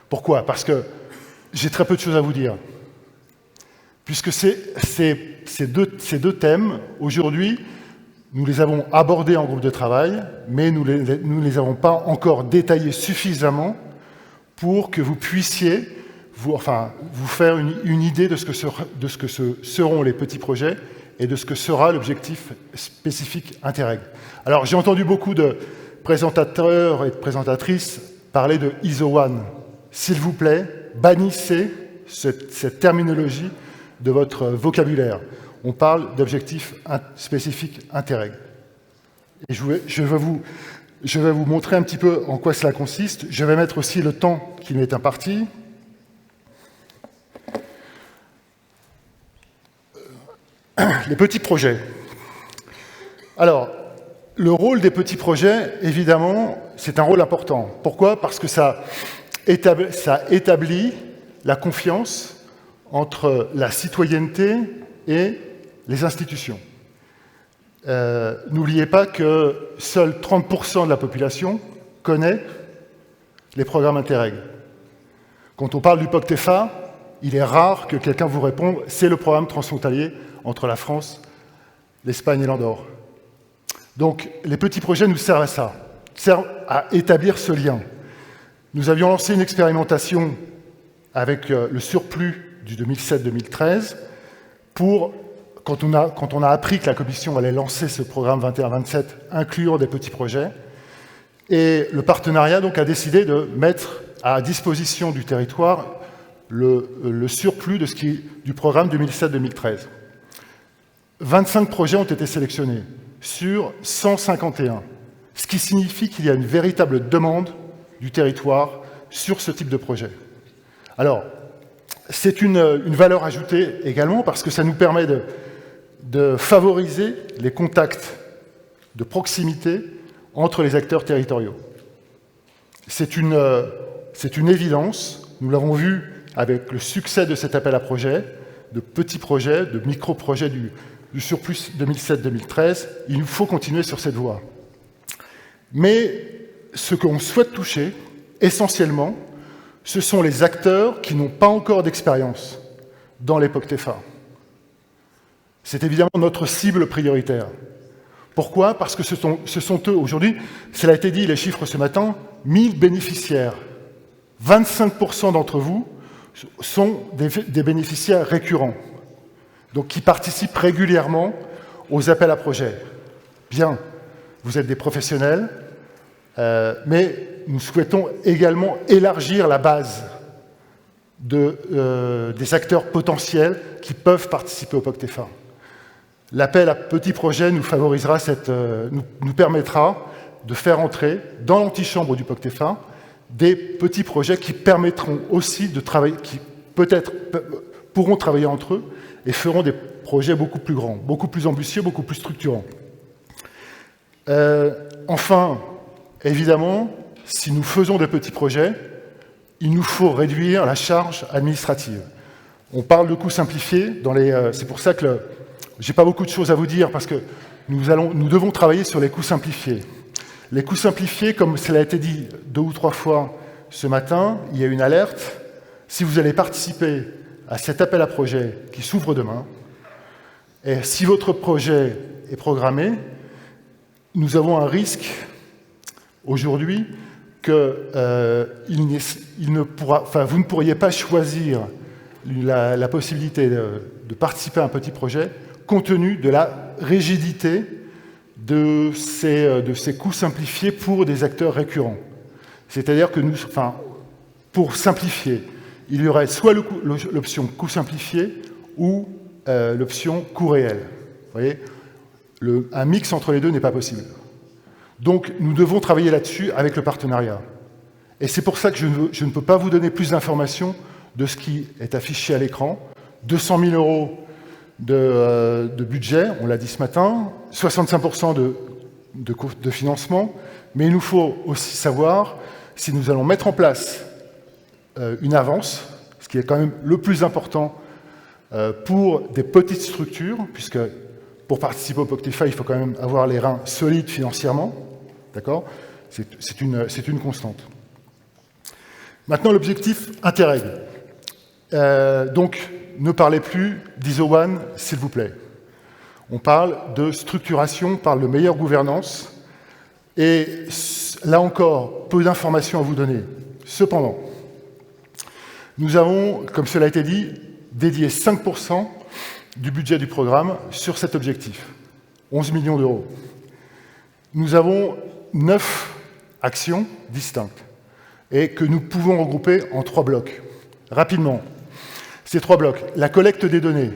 S7: Pourquoi? Parce que j'ai très peu de choses à vous dire. Puisque ces deux thèmes, aujourd'hui, nous les avons abordés en groupe de travail, mais nous ne les avons pas encore détaillés suffisamment pour que vous puissiez vous faire une idée de ce que seront les petits projets et de ce que sera l'objectif spécifique Interreg. Alors, j'ai entendu beaucoup de présentateurs et de présentatrices parler de ISO 1. S'il vous plaît, bannissez cette terminologie de votre vocabulaire. On parle d'objectifs spécifiques Interreg. Et je vais vous montrer un petit peu en quoi cela consiste. Je vais mettre aussi le temps qui m'est imparti. Les petits projets. Alors, le rôle des petits projets, évidemment, c'est un rôle important. Pourquoi? Parce que ça établit la confiance entre la citoyenneté et les institutions. N'oubliez pas que seuls 30% de la population connaît les programmes Interreg. Quand on parle du POCTEFA, il est rare que quelqu'un vous réponde « c'est le programme transfrontalier entre la France, l'Espagne et l'Andorre ». Donc, les petits projets nous servent à ça, servent à établir ce lien. Nous avions lancé une expérimentation avec le surplus du 2007-2013 pour, quand on a appris que la Commission allait lancer ce programme 21-27, inclure des petits projets. Et le partenariat donc, a décidé de mettre à disposition du territoire le surplus du programme 2007-2013. 25 projets ont été sélectionnés sur 151, ce qui signifie qu'il y a une véritable demande du territoire sur ce type de projet. Alors, c'est une valeur ajoutée également parce que ça nous permet de favoriser les contacts de proximité entre les acteurs territoriaux. C'est une évidence, nous l'avons vu avec le succès de cet appel à projets, de petits projets, de micro-projets du surplus 2007-2013, il nous faut continuer sur cette voie. Mais ce qu'on souhaite toucher, essentiellement, ce sont les acteurs qui n'ont pas encore d'expérience dans les POCTEFA. C'est évidemment notre cible prioritaire. Pourquoi? Parce que ce sont eux, aujourd'hui, cela a été dit, les chiffres ce matin, 1000 bénéficiaires. 25% d'entre vous sont des bénéficiaires récurrents, donc qui participent régulièrement aux appels à projets. Bien, vous êtes des professionnels, mais nous souhaitons également élargir la base des acteurs potentiels qui peuvent participer au POCTEFA. L'appel à petits projets nous favorisera nous permettra de faire entrer dans l'antichambre du POCTEFA des petits projets qui permettront aussi de travailler, qui peut-être pourront travailler entre eux et feront des projets beaucoup plus grands, beaucoup plus ambitieux, beaucoup plus structurants. Enfin, Évidemment, si nous faisons de petits projets, il nous faut réduire la charge administrative. On parle de coûts simplifiés. C'est pour ça que je n'ai pas beaucoup de choses à vous dire, parce que nous devons travailler sur les coûts simplifiés. Les coûts simplifiés, comme cela a été dit 2 ou 3 fois ce matin, il y a une alerte. Si vous allez participer à cet appel à projet qui s'ouvre demain, et si votre projet est programmé, nous avons un risque aujourd'hui que vous ne pourriez pas choisir la possibilité de participer à un petit projet compte tenu de la rigidité de ces coûts simplifiés pour des acteurs récurrents. C'est-à-dire que pour simplifier, il y aurait soit l'option coût simplifié ou l'option coût réel. Vous voyez, un mix entre les deux n'est pas possible. Donc, nous devons travailler là-dessus avec le partenariat. Et c'est pour ça que je ne peux pas vous donner plus d'informations de ce qui est affiché à l'écran. 200 000 € de budget, on l'a dit ce matin, 65% de financement, mais il nous faut aussi savoir si nous allons mettre en place une avance, ce qui est quand même le plus important pour des petites structures, puisque pour participer au POCTEFA, il faut quand même avoir les reins solides financièrement. D'accord ? C'est une constante. Maintenant, l'objectif Interreg. Donc, ne parlez plus d'ISO 1, s'il vous plaît. On parle de structuration, on parle de meilleure gouvernance. Et là encore, peu d'informations à vous donner. Cependant, nous avons, comme cela a été dit, dédié 5% du budget du programme sur cet objectif, 11 millions d'euros. Nous avons 9 actions distinctes et que nous pouvons regrouper en 3 blocs. Rapidement, ces 3 blocs. La collecte des données.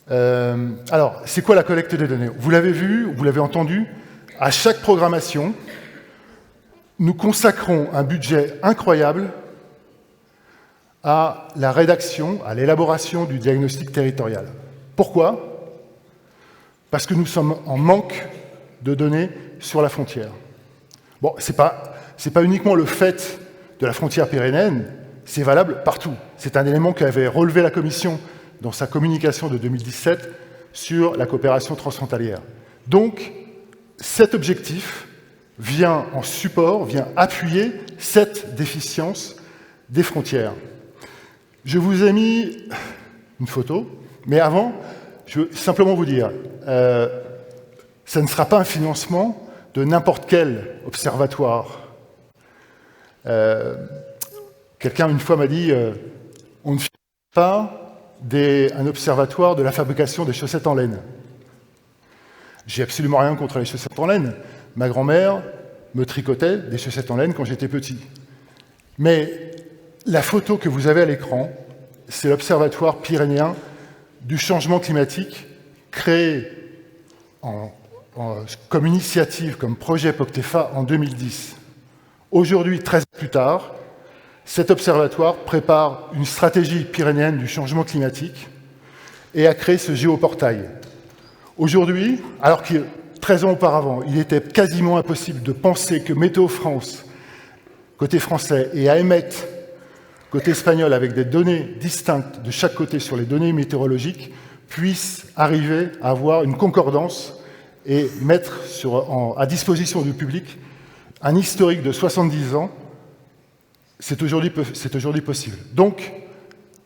S7: Alors, c'est quoi la collecte des données? Vous l'avez vu, vous l'avez entendu, à chaque programmation, nous consacrons un budget incroyable à la rédaction, à l'élaboration du diagnostic territorial. Pourquoi? Parce que nous sommes en manque de données sur la frontière. Bon, c'est pas uniquement le fait de la frontière pyrénéenne, c'est valable partout. C'est un élément qu'avait relevé la Commission dans sa communication de 2017 sur la coopération transfrontalière. Donc, cet objectif vient en support, vient appuyer cette déficience des frontières. Je vous ai mis une photo, mais avant, je veux simplement vous dire, ça ne sera pas un financement de n'importe quel observatoire. Quelqu'un, une fois, m'a dit on ne finance pas un observatoire de la fabrication des chaussettes en laine. J'ai absolument rien contre les chaussettes en laine. Ma grand-mère me tricotait des chaussettes en laine quand j'étais petit. Mais la photo que vous avez à l'écran, c'est l'Observatoire pyrénéen du changement climatique créé comme initiative, comme projet POCTEFA en 2010. Aujourd'hui, 13 ans plus tard, cet observatoire prépare une stratégie pyrénéenne du changement climatique et a créé ce géoportail. Aujourd'hui, alors que 13 ans auparavant, il était quasiment impossible de penser que Météo France, côté français, et AEMET, côté espagnol, avec des données distinctes de chaque côté sur les données météorologiques, puissent arriver à avoir une concordance et mettre à disposition du public un historique de 70 ans. C'est aujourd'hui possible. Donc,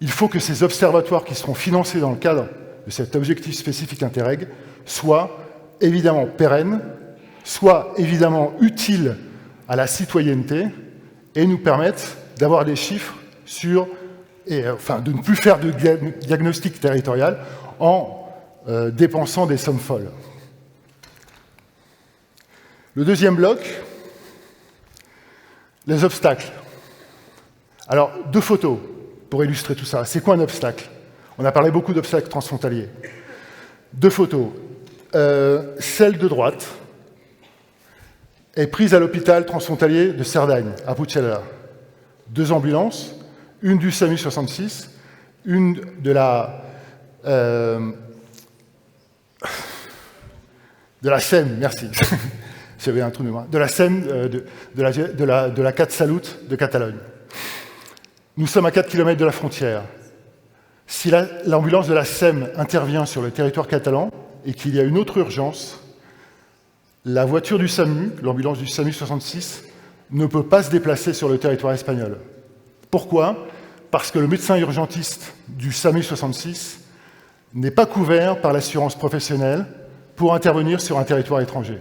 S7: il faut que ces observatoires qui seront financés dans le cadre de cet objectif spécifique Interreg soient évidemment pérennes, soient évidemment utiles à la citoyenneté et nous permettent d'avoir des chiffres de ne plus faire de diagnostic territorial en dépensant des sommes folles. Le deuxième bloc, les obstacles. Alors, 2 photos pour illustrer tout ça. C'est quoi un obstacle? On a parlé beaucoup d'obstacles transfrontaliers. 2 photos. Celle de droite est prise à l'hôpital transfrontalier de Cerdagne, à Puigcerdà. 2 ambulances, une du SAMU 66, une de la SEM, merci, j'avais un trou de mémoire, de la SEM, de la CatSalut de Catalogne. Nous sommes à 4 km de la frontière. Si l'ambulance de la SEM intervient sur le territoire catalan et qu'il y a une autre urgence, la voiture du SAMU, l'ambulance du SAMU 66, ne peut pas se déplacer sur le territoire espagnol. Pourquoi ? Parce que le médecin urgentiste du SAMU 66 n'est pas couvert par l'assurance professionnelle pour intervenir sur un territoire étranger.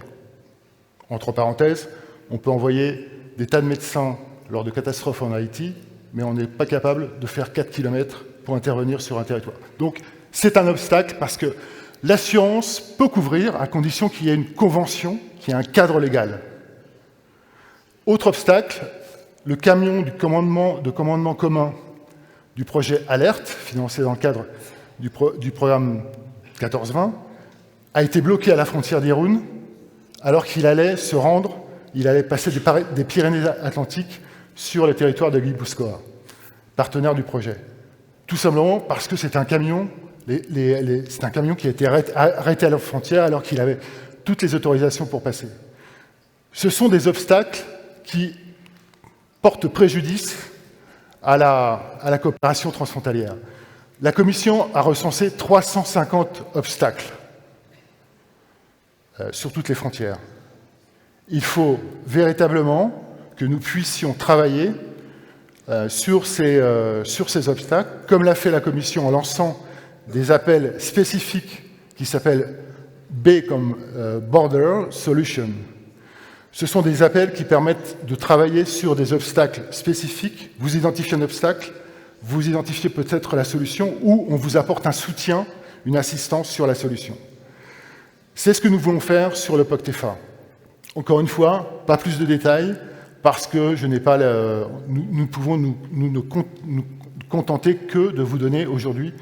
S7: Entre parenthèses, on peut envoyer des tas de médecins lors de catastrophes en Haïti, mais on n'est pas capable de faire 4 km pour intervenir sur un territoire. Donc, c'est un obstacle parce que l'assurance peut couvrir à condition qu'il y ait une convention, qu'il y ait un cadre légal. Autre obstacle, le camion de commandement commun du projet ALERT, financé dans le cadre du programme 14-20, a été bloqué à la frontière d'Irun alors qu'il allait se rendre, il allait passer des Pyrénées-Atlantiques sur le territoire de Guipúzcoa, partenaire du projet. Tout simplement parce que c'est un camion, c'est un camion qui a été arrêté à la frontière alors qu'il avait toutes les autorisations pour passer. Ce sont des obstacles qui portent préjudice à la coopération transfrontalière. La Commission a recensé 350 obstacles sur toutes les frontières. Il faut véritablement que nous puissions travailler sur ces obstacles, comme l'a fait la Commission en lançant des appels spécifiques qui s'appellent B comme Border Solution. Ce sont des appels qui permettent de travailler sur des obstacles spécifiques. Vous identifiez un obstacle, vous identifiez peut-être la solution, ou on vous apporte un soutien, une assistance sur la solution. C'est ce que nous voulons faire sur le POCTEFA. Encore une fois, pas plus de détails, parce que nous pouvons nous contenter que de vous donner aujourd'hui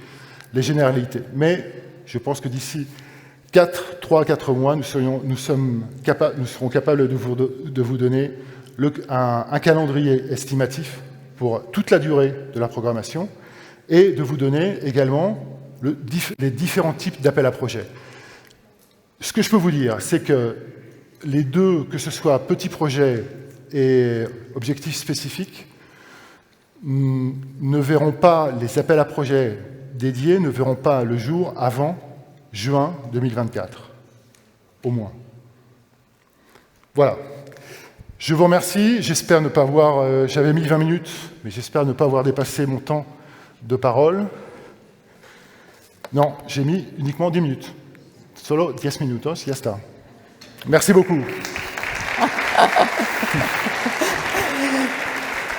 S7: les généralités. Mais je pense que d'ici 3 à 4 mois, nous serons capables de vous donner un calendrier estimatif pour toute la durée de la programmation et de vous donner également les différents types d'appels à projets. Ce que je peux vous dire, c'est que les deux, que ce soit petits projets et objectifs spécifiques, ne verront pas, les appels à projets dédiés ne verront pas le jour avant juin 2024, au moins. Voilà. Je vous remercie. J'espère ne pas avoir... j'avais mis 20 minutes, mais j'espère ne pas avoir dépassé mon temps de parole. Non, j'ai mis uniquement 10 minutes. Solo 10 minutos, ya está. Merci beaucoup.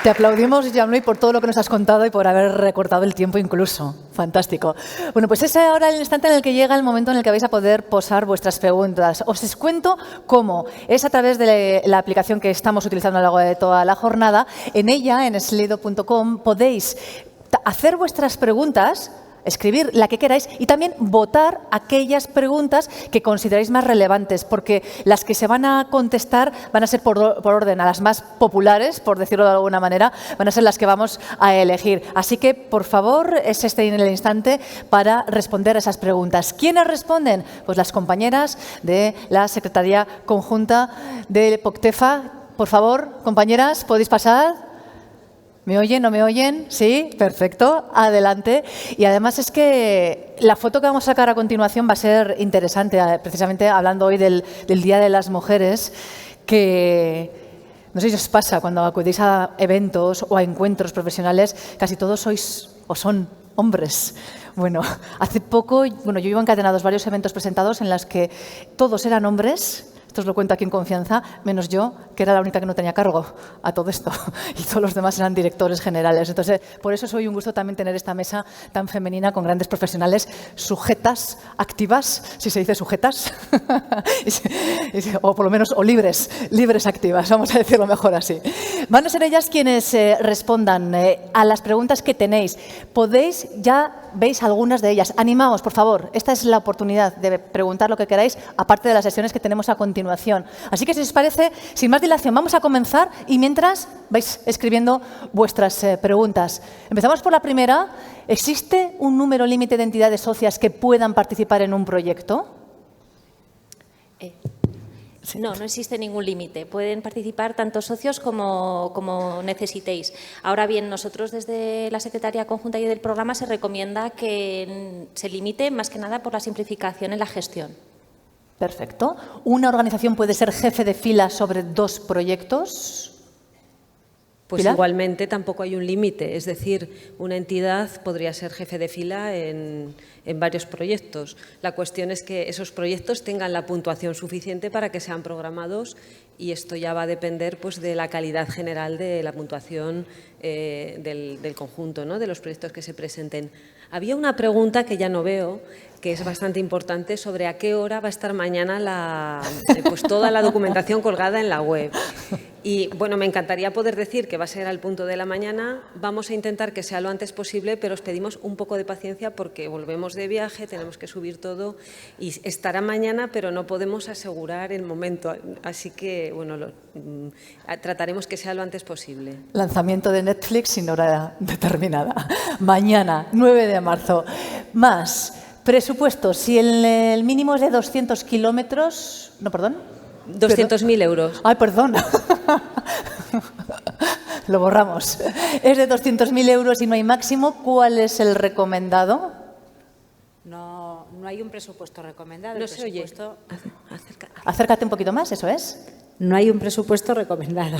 S1: Te aplaudimos, Jean-Louis, por todo lo que nos has contado y por haber recortado el tiempo incluso. Fantástico. Bueno, pues es ahora el instante en el que llega el momento en el que vais a poder posar vuestras preguntas. Os cuento cómo. Es a través de la aplicación que estamos utilizando a lo largo de toda la jornada. En ella, en slido.com, podéis hacer vuestras preguntas, escribir la que queráis y también votar aquellas preguntas que consideráis más relevantes, porque las que se van a contestar van a ser por orden, a las más populares, por decirlo de alguna manera, van a ser las que vamos a elegir. Así que, por favor, es este en el instante para responder a esas preguntas. ¿Quiénes responden? Pues las compañeras de la Secretaría Conjunta del POCTEFA. Por favor, compañeras, ¿podéis pasar? ¿Me oyen? ¿No me oyen? Sí, perfecto, adelante. Y además es que la foto que vamos a sacar a continuación va a ser interesante, precisamente hablando hoy del Día de las Mujeres, que no sé si os pasa cuando acudís a eventos o a encuentros profesionales, casi todos sois o son hombres. Bueno, hace poco, yo iba encadenados varios eventos presentados en los que todos eran hombres. Esto os lo cuento aquí en confianza, menos yo, que era la única que no tenía cargo a todo esto. Y todos los demás eran directores generales. Entonces, por eso es hoy un gusto también tener esta mesa tan femenina con grandes profesionales sujetas, activas, si se dice sujetas, o por lo menos o libres activas, vamos a decirlo mejor así. Van a ser ellas quienes respondan a las preguntas que tenéis. Podéis, ya veis algunas de ellas. Animaos, por favor. Esta es la oportunidad de preguntar lo que queráis, aparte de las sesiones que tenemos a continuación. Así que, si os parece, sin más dilación, vamos a comenzar y mientras vais escribiendo vuestras preguntas. Empezamos por la primera. ¿Existe un número límite de entidades socias que puedan participar en un proyecto? Sí.
S8: No, no existe ningún límite. Pueden participar tanto socios como necesitéis. Ahora bien, nosotros desde la Secretaría Conjunta y del programa se recomienda que se limite más que nada por la simplificación en la gestión.
S1: Perfecto. ¿Una organización puede ser jefe de fila sobre 2 proyectos?
S9: Pues
S1: ¿Pilar?
S9: igualmente tampoco hay un límite, es decir, una entidad podría ser jefe de fila en varios proyectos. La cuestión es que esos proyectos tengan la puntuación suficiente para que sean programados y esto ya va a depender pues, de la calidad general de la puntuación del conjunto, ¿no? De los proyectos que se presenten. Había una pregunta que ya no veo, que es bastante importante, sobre a qué hora va a estar mañana pues toda la documentación colgada en la web. Y bueno, me encantaría poder decir que va a ser al punto de la mañana. Vamos a intentar que sea lo antes posible, pero os pedimos un poco de paciencia porque volvemos de viaje, tenemos que subir todo y estará mañana, pero no podemos asegurar el momento. Así que, bueno, trataremos que sea lo antes posible.
S1: Lanzamiento de Netflix sin hora determinada. Mañana, 9 de marzo. Más presupuesto. Si el mínimo es de 200 kilómetros... No, perdón.
S9: 200.000 euros.
S1: Ay, perdón. Lo borramos. Es de 200.000 euros y no hay máximo. ¿Cuál es el recomendado?
S10: No hay un presupuesto recomendado.
S9: No se oye.
S1: Acércate un poquito más, eso es.
S10: No hay un presupuesto recomendado.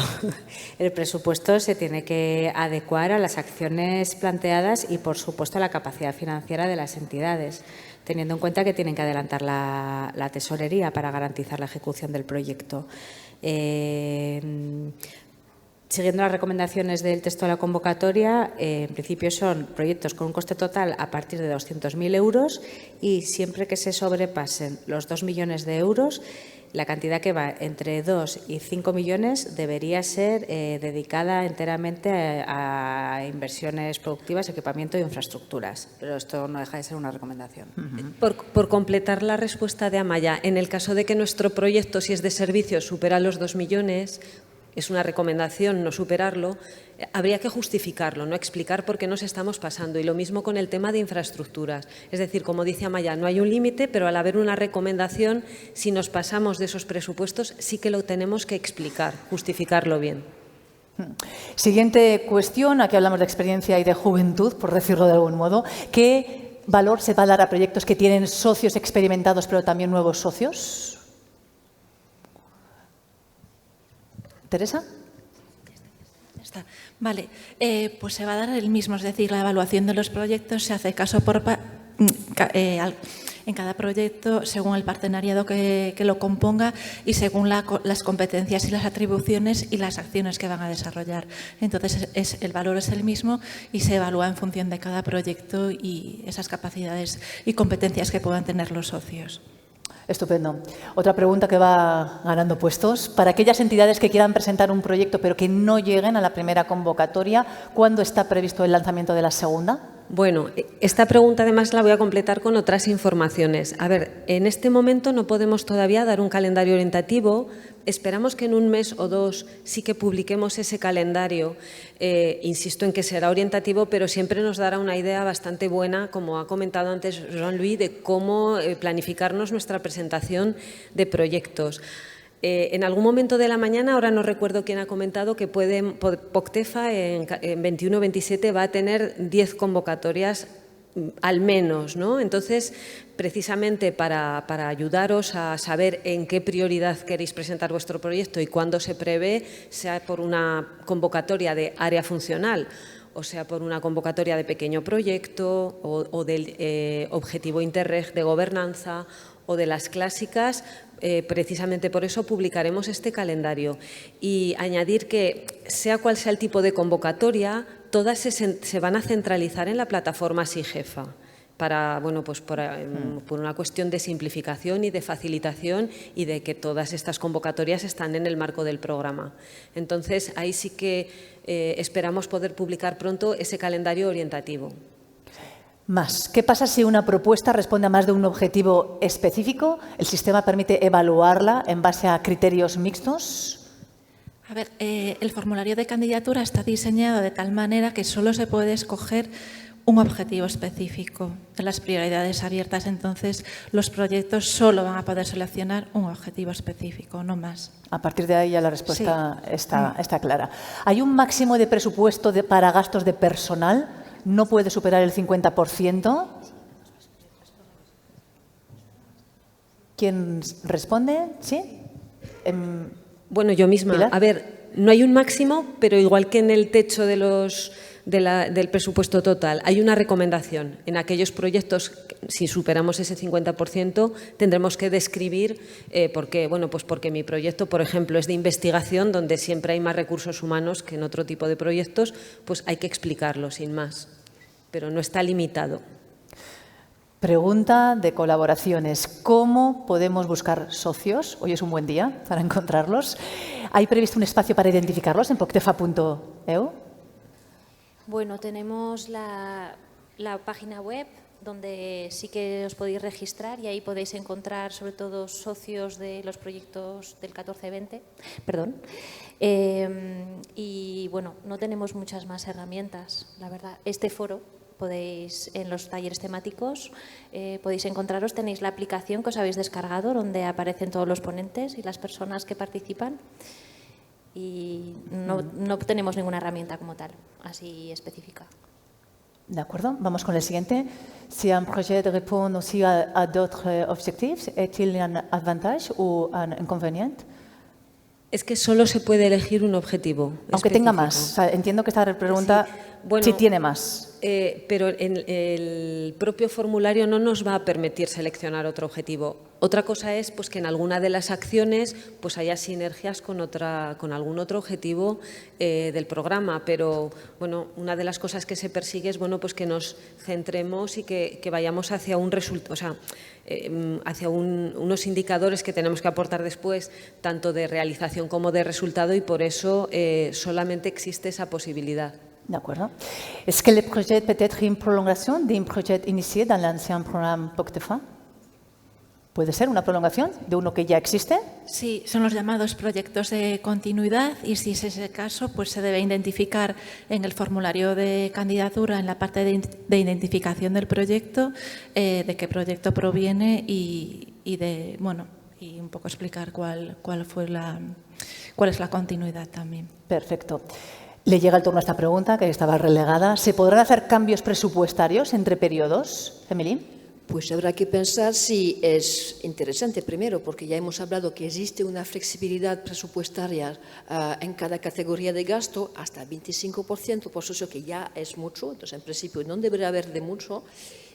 S10: El presupuesto se tiene que adecuar a las acciones planteadas y, por supuesto, a la capacidad financiera de las entidades, teniendo en cuenta que tienen que adelantar la tesorería para garantizar la ejecución del proyecto. Siguiendo las recomendaciones del texto de la convocatoria, en principio son proyectos con un coste total a partir de 200.000 euros y siempre que se sobrepasen los 2 millones de euros, la cantidad que va entre 2 y 5 millones debería ser dedicada enteramente a inversiones productivas, equipamiento e infraestructuras. Pero esto no deja de ser una recomendación.
S9: Por completar la respuesta de Amaya, en el caso de que nuestro proyecto, si es de servicios, supera los 2 millones, es una recomendación no superarlo, habría que justificarlo, no explicar por qué nos estamos pasando. Y lo mismo con el tema de infraestructuras. Es decir, como dice Amaya, no hay un límite, pero al haber una recomendación, si nos pasamos de esos presupuestos, sí que lo tenemos que explicar, justificarlo bien.
S1: Siguiente cuestión, aquí hablamos de experiencia y de juventud, por decirlo de algún modo. ¿Qué valor se va a dar a proyectos que tienen socios experimentados, pero también nuevos socios? ¿Teresa?
S11: Vale, pues se va a dar el mismo, es decir, la evaluación de los proyectos se hace caso en cada proyecto según el partenariado que lo componga y según las competencias y las atribuciones y las acciones que van a desarrollar. Entonces, el valor es el mismo y se evalúa en función de cada proyecto y esas capacidades y competencias que puedan tener los socios.
S1: Estupendo. Otra pregunta que va ganando puestos. Para aquellas entidades que quieran presentar un proyecto pero que no lleguen a la primera convocatoria, ¿cuándo está previsto el lanzamiento de la segunda?
S9: Bueno, esta pregunta además la voy a completar con otras informaciones. A ver, en este momento no podemos todavía dar un calendario orientativo. Esperamos que en un mes o dos sí que publiquemos ese calendario. Insisto en que será orientativo, pero siempre nos dará una idea bastante buena, como ha comentado antes Jean-Louis, de cómo planificarnos nuestra presentación de proyectos. En algún momento de la mañana, ahora no recuerdo quién ha comentado que POCTEFA en 21-27 va a tener 10 convocatorias al menos, ¿no? Entonces, precisamente para ayudaros a saber en qué prioridad queréis presentar vuestro proyecto y cuándo se prevé, sea por una convocatoria de área funcional o sea por una convocatoria de pequeño proyecto o del objetivo Interreg de gobernanza o de las clásicas, precisamente por eso publicaremos este calendario. Y añadir que, sea cual sea el tipo de convocatoria, todas se van a centralizar en la plataforma SIGEFA, para, bueno, pues por una cuestión de simplificación y de facilitación y de que todas estas convocatorias están en el marco del programa. Entonces, ahí sí que esperamos poder publicar pronto ese calendario orientativo.
S1: Más. ¿Qué pasa si una propuesta responde a más de un objetivo específico? ¿El sistema permite evaluarla en base a criterios mixtos?
S11: A ver, el formulario de candidatura está diseñado de tal manera que solo se puede escoger un objetivo específico de las prioridades abiertas. Entonces, los proyectos solo van a poder seleccionar un objetivo específico, no más.
S1: A partir de ahí ya la respuesta está clara. ¿Hay un máximo de presupuesto para gastos de personal? ¿No puede superar el 50%? ¿Quién responde? ¿Sí?
S9: Bueno, yo misma.
S1: ¿Pilar?
S9: A ver, no hay un máximo, pero igual que en el techo del presupuesto total, hay una recomendación. En aquellos proyectos, si superamos ese 50%, tendremos que describir por qué. Bueno, pues porque mi proyecto, por ejemplo, es de investigación, donde siempre hay más recursos humanos que en otro tipo de proyectos, pues hay que explicarlo, sin más. Pero no está limitado.
S1: Pregunta de colaboraciones. ¿Cómo podemos buscar socios? Hoy es un buen día para encontrarlos. ¿Hay previsto un espacio para identificarlos en poctefa.eu?
S8: Bueno, tenemos la página web donde sí que os podéis registrar y ahí podéis encontrar sobre todo socios de los proyectos del 14-20. Perdón. Y bueno, no tenemos muchas más herramientas, la verdad. Este foro podéis, en los talleres temáticos, podéis encontraros, tenéis la aplicación que os habéis descargado donde aparecen todos los ponentes y las personas que participan. Y no tenemos ninguna herramienta como tal, así específica.
S1: De acuerdo, vamos con el siguiente. Si un proyecto responde aussi a d'autres objectifs, ¿est-il un avantage o un inconveniente?
S9: Es que solo se puede elegir un objetivo.
S1: Aunque tenga más. O sea, entiendo que esta pregunta sí tiene más.
S9: Pero el propio formulario no nos va a permitir seleccionar otro objetivo. Otra cosa es pues, que en alguna de las acciones pues, haya sinergias con algún otro objetivo del programa, pero bueno, una de las cosas que se persigue es bueno, pues, que nos centremos y que vayamos hacia un resultado, o sea, hacia unos indicadores que tenemos que aportar después, tanto de realización como de resultado, y por eso solamente existe esa posibilidad.
S1: De acuerdo. ¿Es que el proyecto peut être une prolongation d'un projet initié dans l'ancien programme POCTEFA? ¿Puede ser una prolongación de uno que ya existe?
S11: Sí, son los llamados proyectos de continuidad y si es ese caso, pues se debe identificar en el formulario de candidatura, en la parte de identificación del proyecto, de qué proyecto proviene y un poco explicar cuál es la continuidad también.
S1: Perfecto. Le llega el turno a esta pregunta, que estaba relegada. ¿Se podrán hacer cambios presupuestarios entre periodos, Emily?
S12: Pues habrá que pensar si es interesante, primero, porque ya hemos hablado que existe una flexibilidad presupuestaria en cada categoría de gasto, hasta 25% por socio, que ya es mucho, entonces en principio no debería haber de mucho,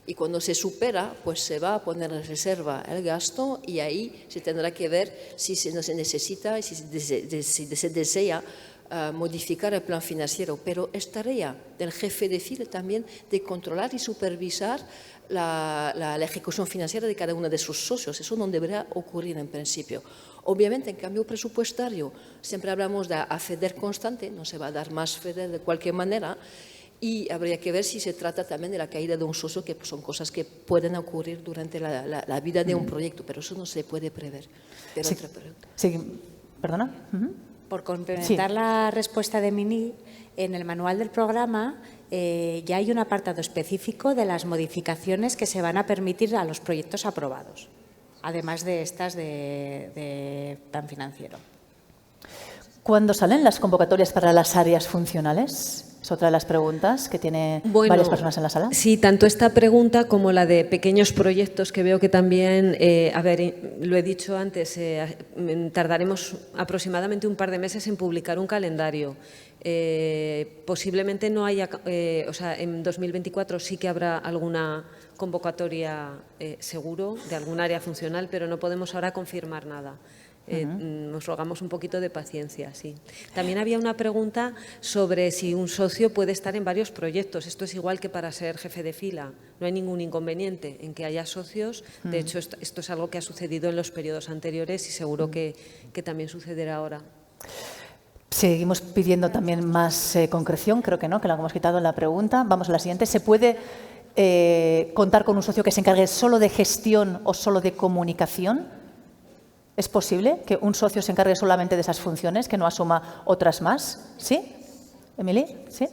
S12: y cuando se supera, pues se va a poner en reserva el gasto y ahí se tendrá que ver si se necesita y si se desea modificar el plan financiero, pero es tarea del jefe de fila también de controlar y supervisar la ejecución financiera de cada uno de sus socios. Eso no debería ocurrir en principio. Obviamente, en cambio presupuestario, siempre hablamos de FEDER constante, no se va a dar más FEDER de cualquier manera, y habría que ver si se trata también de la caída de un socio, que son cosas que pueden ocurrir durante la vida de un proyecto, pero eso no se puede prever. Pero
S1: sí, perdona.
S10: Por complementar la respuesta de Mini, en el manual del programa ya hay un apartado específico de las modificaciones que se van a permitir a los proyectos aprobados, además de estas de plan financiero.
S1: ¿Cuándo salen las convocatorias para las áreas funcionales? Es otra de las preguntas que tiene varias personas en la sala.
S9: Sí, tanto esta pregunta como la de pequeños proyectos, que veo que también, lo he dicho antes, tardaremos aproximadamente un par de meses en publicar un calendario. Posiblemente no haya, en 2024 sí que habrá alguna convocatoria seguro de algún área funcional, pero no podemos ahora confirmar nada. Nos rogamos un poquito de paciencia, sí. También había una pregunta sobre si un socio puede estar en varios proyectos. Esto es igual que para ser jefe de fila. No hay ningún inconveniente en que haya socios. De hecho, esto es algo que ha sucedido en los periodos anteriores y seguro que también sucederá ahora.
S1: Seguimos pidiendo también más concreción. Creo que no, que la hemos quitado en la pregunta. Vamos a la siguiente. ¿Se puede contar con un socio que se encargue solo de gestión o solo de comunicación? ¿Es posible que un socio se encargue solamente de esas funciones, que no asuma otras más? ¿Sí? ¿Emily? ¿Sí?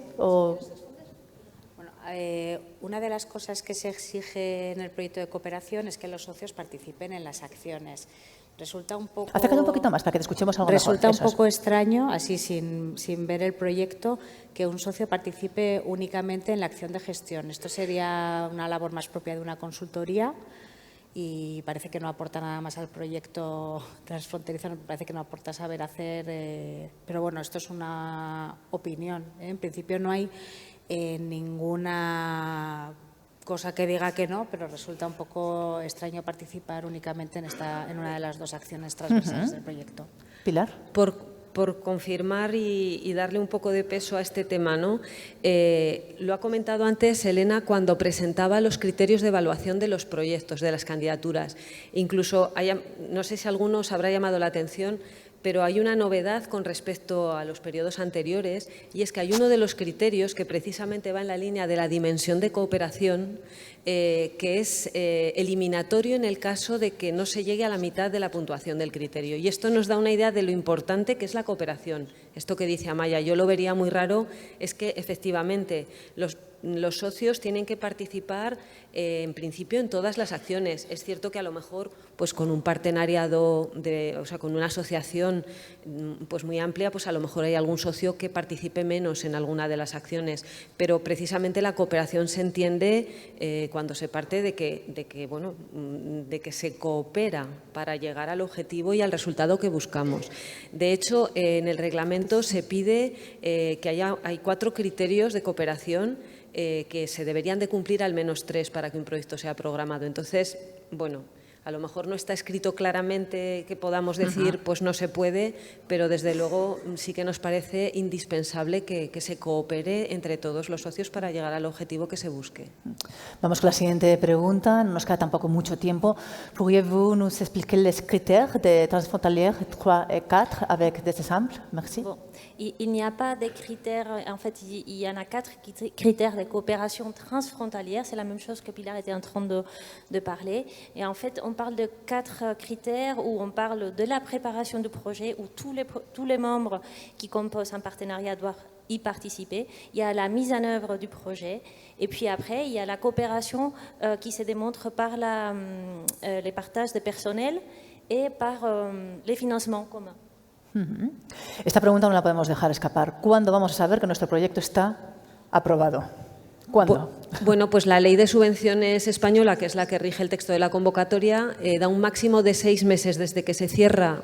S10: Una de las cosas que se exige en el proyecto de cooperación es que los socios participen en las acciones. Resulta un poco...
S1: Acércate un poquito más para que te escuchemos algo mejor.
S10: Resulta un poco extraño, así sin ver el proyecto, que un socio participe únicamente en la acción de gestión. Esto sería una labor más propia de una consultoría y parece que no aporta nada más al proyecto transfronterizo, parece que no aporta saber hacer, pero bueno, esto es una opinión. En principio no hay ninguna cosa que diga que no, pero resulta un poco extraño participar únicamente en una de las dos acciones transversales del proyecto.
S1: Pilar.
S9: Por confirmar y darle un poco de peso a este tema, ¿no? Lo ha comentado antes Elena cuando presentaba los criterios de evaluación de los proyectos, de las candidaturas. Incluso, no sé si a alguno os habrá llamado la atención, pero hay una novedad con respecto a los periodos anteriores y es que hay uno de los criterios que precisamente va en la línea de la dimensión de cooperación que es eliminatorio en el caso de que no se llegue a la mitad de la puntuación del criterio. Y esto nos da una idea de lo importante que es la cooperación. Esto que dice Amaya, yo lo vería muy raro, es que efectivamente los socios tienen que participar en principio en todas las acciones. Es cierto que a lo mejor pues con un partenariado, o sea, con una asociación pues muy amplia, pues a lo mejor hay algún socio que participe menos en alguna de las acciones, pero precisamente la cooperación se entiende cuando se parte de que se coopera para llegar al objetivo y al resultado que buscamos. De hecho, en el reglamento se pide que hay 4 criterios de cooperación que se deberían de cumplir al menos 3 para que un proyecto sea programado. Entonces, bueno, a lo mejor no está escrito claramente que podamos decir, pues no se puede, pero desde luego sí que nos parece indispensable que se coopere entre todos los socios para llegar al objetivo que se busque.
S1: Vamos con la siguiente pregunta, no nos queda tampoco mucho tiempo. ¿Pourriez-vous nous expliquer les critères de transfrontalière 3 et 4 avec des exemples? Merci.
S8: Bon. Il n'y a pas de critères, en fait, il y en a 4 critères de coopération transfrontalière, c'est la même chose que Pilar était en train de parler. Et en fait, on parle de 4 critères où on parle de la préparation du projet, où tous les membres qui composent un partenariat doivent y participer. Il y a la mise en œuvre du projet. Et puis après, il y a la coopération qui se démontre par les partages de personnel et par les financements communs.
S1: Esta pregunta no la podemos dejar escapar. ¿Cuándo vamos a saber que nuestro proyecto está aprobado? ¿Cuándo?
S9: Bueno, pues la Ley de Subvenciones española, que es la que rige el texto de la convocatoria, da un máximo de 6 meses desde que se cierra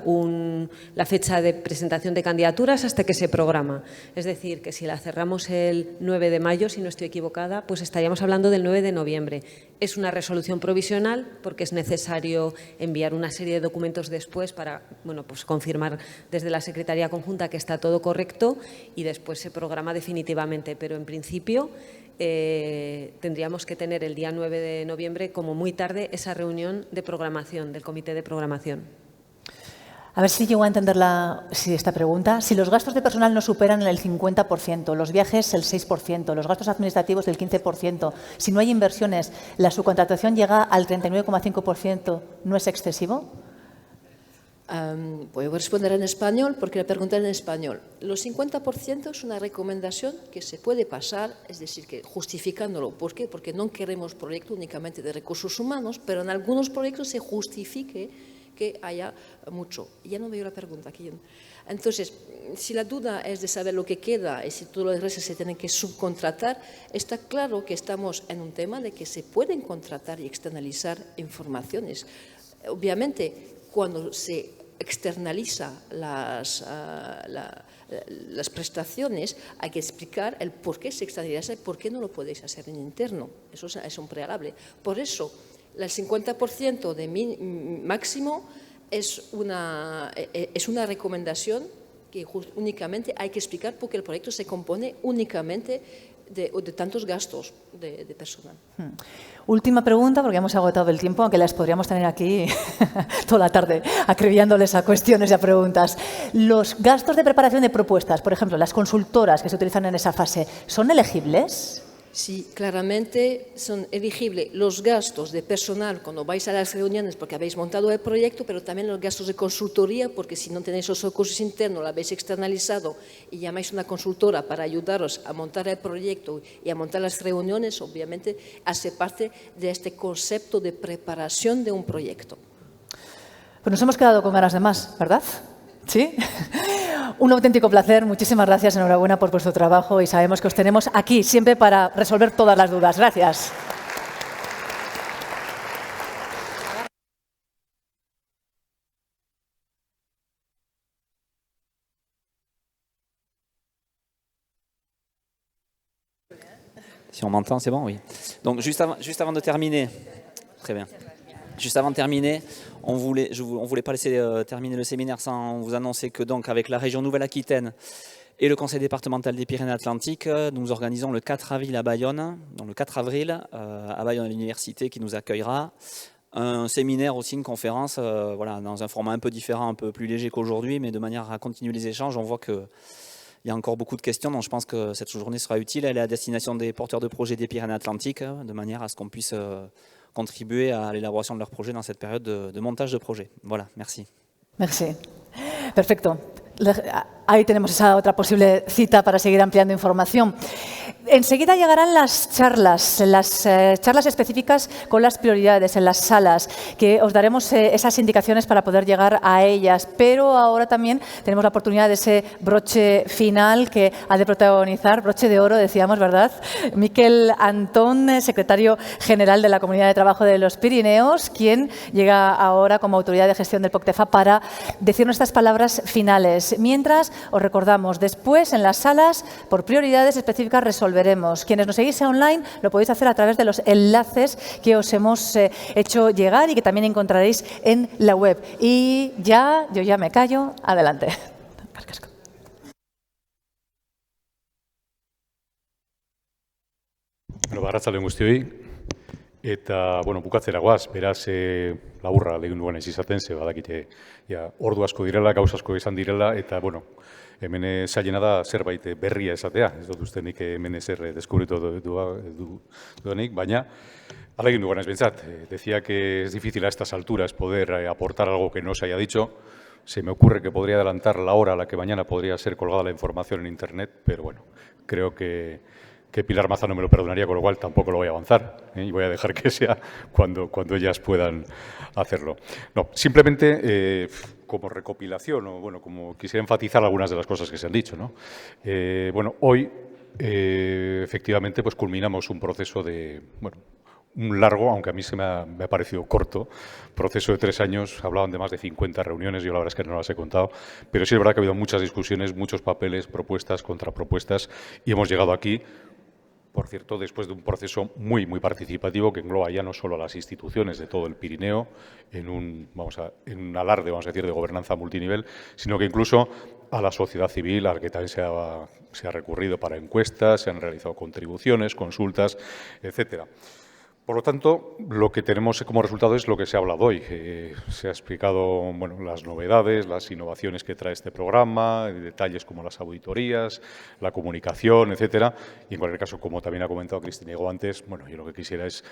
S9: la fecha de presentación de candidaturas hasta que se programa. Es decir, que si la cerramos el 9 de mayo, si no estoy equivocada, pues estaríamos hablando del 9 de noviembre. Es una resolución provisional porque es necesario enviar una serie de documentos después para pues confirmar desde la Secretaría Conjunta que está todo correcto y después se programa definitivamente. Pero en principio tendríamos que tener el día 9 de noviembre, como muy tarde, esa reunión de programación, del comité de programación.
S1: A ver si llego a entender esta pregunta. Si los gastos de personal no superan el 50%, los viajes el 6%, los gastos administrativos del 15%, si no hay inversiones, la subcontratación llega al 39,5%, ¿no es excesivo?
S12: Voy a responder en español porque la pregunta es en español. Los 50% es una recomendación que se puede pasar, es decir, que justificándolo. ¿Por qué? Porque no queremos proyectos únicamente de recursos humanos, pero en algunos proyectos se justifique que haya mucho. Ya no veo la pregunta aquí. Entonces, si la duda es de saber lo que queda y si todos los restos se tienen que subcontratar, está claro que estamos en un tema de que se pueden contratar y externalizar informaciones. Obviamente, cuando se externaliza las prestaciones, hay que explicar el por qué se externaliza y por qué no lo podéis hacer en interno. Eso es un prealable. Por eso, el 50% de máximo es una recomendación que únicamente hay que explicar porque el proyecto se compone únicamente de tantos gastos de personal.
S1: Última pregunta, porque hemos agotado el tiempo, aunque las podríamos tener aquí toda la tarde, acribillándoles a cuestiones y a preguntas. ¿Los gastos de preparación de propuestas, por ejemplo, las consultoras que se utilizan en esa fase, son elegibles?
S12: si claramente son elegibles los gastos de personal cuando vais a las reuniones porque habéis montado el proyecto, pero también los gastos de consultoría, porque si no tenéis los recursos internos, lo habéis externalizado y llamáis a una consultora para ayudaros a montar el proyecto y a montar las reuniones, obviamente hace parte de este concepto de preparación de un proyecto.
S1: Pues nos hemos quedado con ganas de más, ¿verdad? ¿Sí? Un auténtico placer, muchísimas gracias, enhorabuena por vuestro trabajo y sabemos que os tenemos aquí siempre para resolver todas las dudas. Gracias.
S2: Si on m'entend, c'est bon, oui. Donc juste avant de terminer, très bien. Juste avant de terminer, on voulait pas laisser terminer le séminaire sans vous annoncer que donc avec la région Nouvelle-Aquitaine et le conseil départemental des Pyrénées-Atlantiques, nous organisons le 4 avril à Bayonne, donc le 4 avril à Bayonne à l'université qui nous accueillera, un séminaire aussi, une conférence, voilà, dans un format un peu différent, un peu plus léger qu'aujourd'hui, mais de manière à continuer les échanges. On voit que il y a encore beaucoup de questions, donc je pense que cette journée sera utile. Elle est à destination des porteurs de projets des Pyrénées-Atlantiques, de manière à ce qu'on puisse contribuer à l'élaboration de leurs projets dans cette période de montage de projet. Voilà, merci.
S1: Merci. Perfecto. Ahí tenemos esa otra posible cita para seguir ampliando información. Enseguida llegarán las charlas específicas con las prioridades en las salas, que os daremos esas indicaciones para poder llegar a ellas. Pero ahora también tenemos la oportunidad de ese broche final que ha de protagonizar, broche de oro, decíamos, ¿verdad? Miquel Antón, secretario general de la Comunidad de Trabajo de los Pirineos, quien llega ahora como autoridad de gestión del POCTEFA para decirnos estas palabras finales. Mientras, os recordamos, después en las salas, por prioridades específicas resolveremos. Quienes nos seguís online lo podéis hacer a través de los enlaces que os hemos hecho llegar y que también encontraréis en la web. Y yo ya me callo. Adelante.
S13: Arratsalde on guztioi. Eta, bukatzera goaz, beraz, laburra legin duan ez izaten, ze badakite, ordu asko direla, gauz asko izan direla, eta, hemen zailena da zerbait berria esatea, ez dut uste nik hemen ezer deskubritu duenik, baina, alegin duan ez bentsat, decía que es difícil a estas alturas poder aportar algo que no se haya dicho. Se me ocurre que podría adelantar la hora a la que mañana podría ser colgada la información en Internet, pero creo que Pilar Maza no me lo perdonaría, con lo cual tampoco lo voy a avanzar y voy a dejar que sea cuando ellas puedan hacerlo. No, simplemente como recopilación o como quisiera enfatizar algunas de las cosas que se han dicho, ¿no? Hoy efectivamente pues culminamos un proceso de un largo, aunque a mí me ha parecido corto, proceso de 3 años. Hablaban de más de 50 reuniones, yo la verdad es que no las he contado, pero sí es verdad que ha habido muchas discusiones, muchos papeles, propuestas, contrapropuestas, y hemos llegado aquí, por cierto, después de un proceso muy, muy participativo que engloba ya no solo a las instituciones de todo el Pirineo, en un alarde, vamos a decir, de gobernanza multinivel, sino que incluso a la sociedad civil, a la que también se ha recurrido para encuestas, se han realizado contribuciones, consultas, etcétera. Por lo tanto, lo que tenemos como resultado es lo que se ha hablado hoy. Se ha explicado las novedades, las innovaciones que trae este programa, detalles como las auditorías, la comunicación, etcétera. Y en cualquier caso, como también ha comentado Cristina Higo antes, yo lo que quisiera es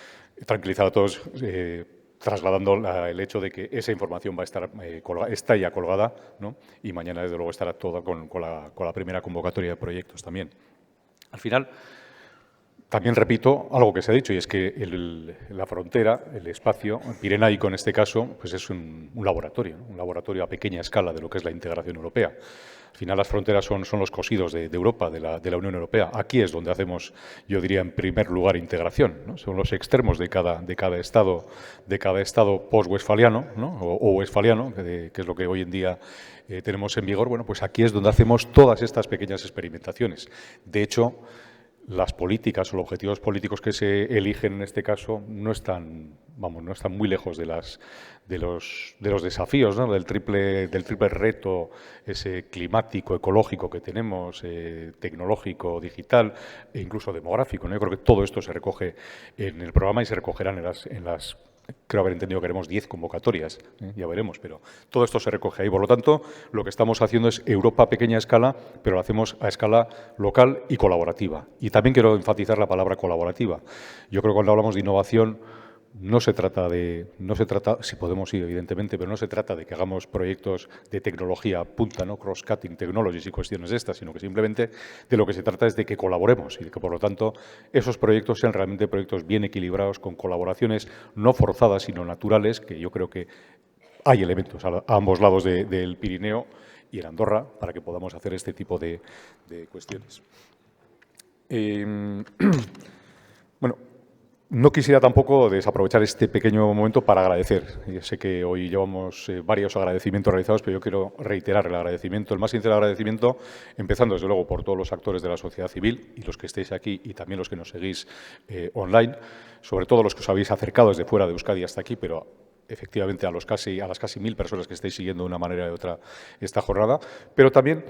S13: tranquilizar a todos trasladando el hecho de que esa información va a estar está ya colgada, ¿no? Y mañana, desde luego, estará toda con la primera convocatoria de proyectos también. Al final, también repito algo que se ha dicho, y es que la frontera, el espacio pirenaico en este caso, pues es un laboratorio, ¿no? Un laboratorio a pequeña escala de lo que es la integración europea. Al final las fronteras son los cosidos de Europa, de la Unión Europea. Aquí es donde hacemos, yo diría, en primer lugar, integración, ¿no? Son los extremos de cada estado post-westfaliano, ¿no? o westfaliano, que es lo que hoy en día tenemos en vigor. Pues aquí es donde hacemos todas estas pequeñas experimentaciones. De hecho, las políticas o los objetivos políticos que se eligen en este caso no están muy lejos de los desafíos, ¿no? del triple reto ese climático, ecológico que tenemos, tecnológico, digital e incluso demográfico, ¿no? Yo creo que todo esto se recoge en el programa y se recogerán en las creo haber entendido que haremos 10 convocatorias, ya veremos, pero todo esto se recoge ahí. Por lo tanto, lo que estamos haciendo es Europa a pequeña escala, pero lo hacemos a escala local y colaborativa. Y también quiero enfatizar la palabra colaborativa. Yo creo que cuando hablamos de innovación, no se trata, si podemos ir, evidentemente, pero no se trata de que hagamos proyectos de tecnología punta, ¿no? Cross-cutting technologies y cuestiones de estas, sino que simplemente de lo que se trata es de que colaboremos y de que, por lo tanto, esos proyectos sean realmente proyectos bien equilibrados, con colaboraciones no forzadas, sino naturales, que yo creo que hay elementos a ambos lados del Pirineo y en Andorra para que podamos hacer este tipo de cuestiones. Bueno, no quisiera tampoco desaprovechar este pequeño momento para agradecer. Yo sé que hoy llevamos varios agradecimientos realizados, pero yo quiero reiterar el agradecimiento, el más sincero agradecimiento, empezando desde luego por todos los actores de la sociedad civil y los que estéis aquí y también los que nos seguís online, sobre todo los que os habéis acercado desde fuera de Euskadi hasta aquí, pero efectivamente a las casi 1.000 personas que estáis siguiendo de una manera o de otra esta jornada, pero también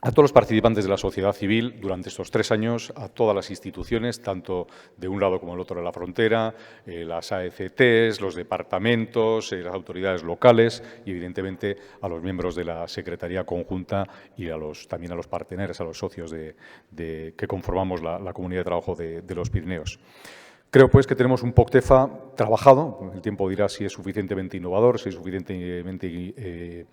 S13: a todos los participantes de la sociedad civil durante estos 3 años, a todas las instituciones, tanto de un lado como del otro de la frontera, las AECTs, los departamentos, las autoridades locales y, evidentemente, a los miembros de la Secretaría Conjunta y también a los parteneres, a los socios que conformamos la comunidad de trabajo de los Pirineos. Creo, pues, que tenemos un POCTEFA trabajado. El tiempo dirá si es suficientemente innovador, si es suficientemente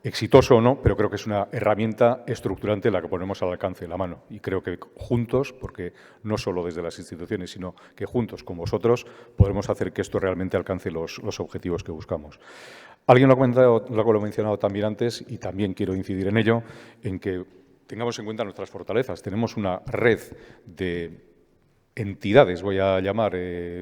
S13: exitoso o no, pero creo que es una herramienta estructurante la que ponemos al alcance de la mano. Y creo que juntos, porque no solo desde las instituciones, sino que juntos con vosotros podremos hacer que esto realmente alcance los objetivos que buscamos. Alguien lo ha mencionado también antes y también quiero incidir en ello, en que tengamos en cuenta nuestras fortalezas. Tenemos una red de entidades, voy a llamar,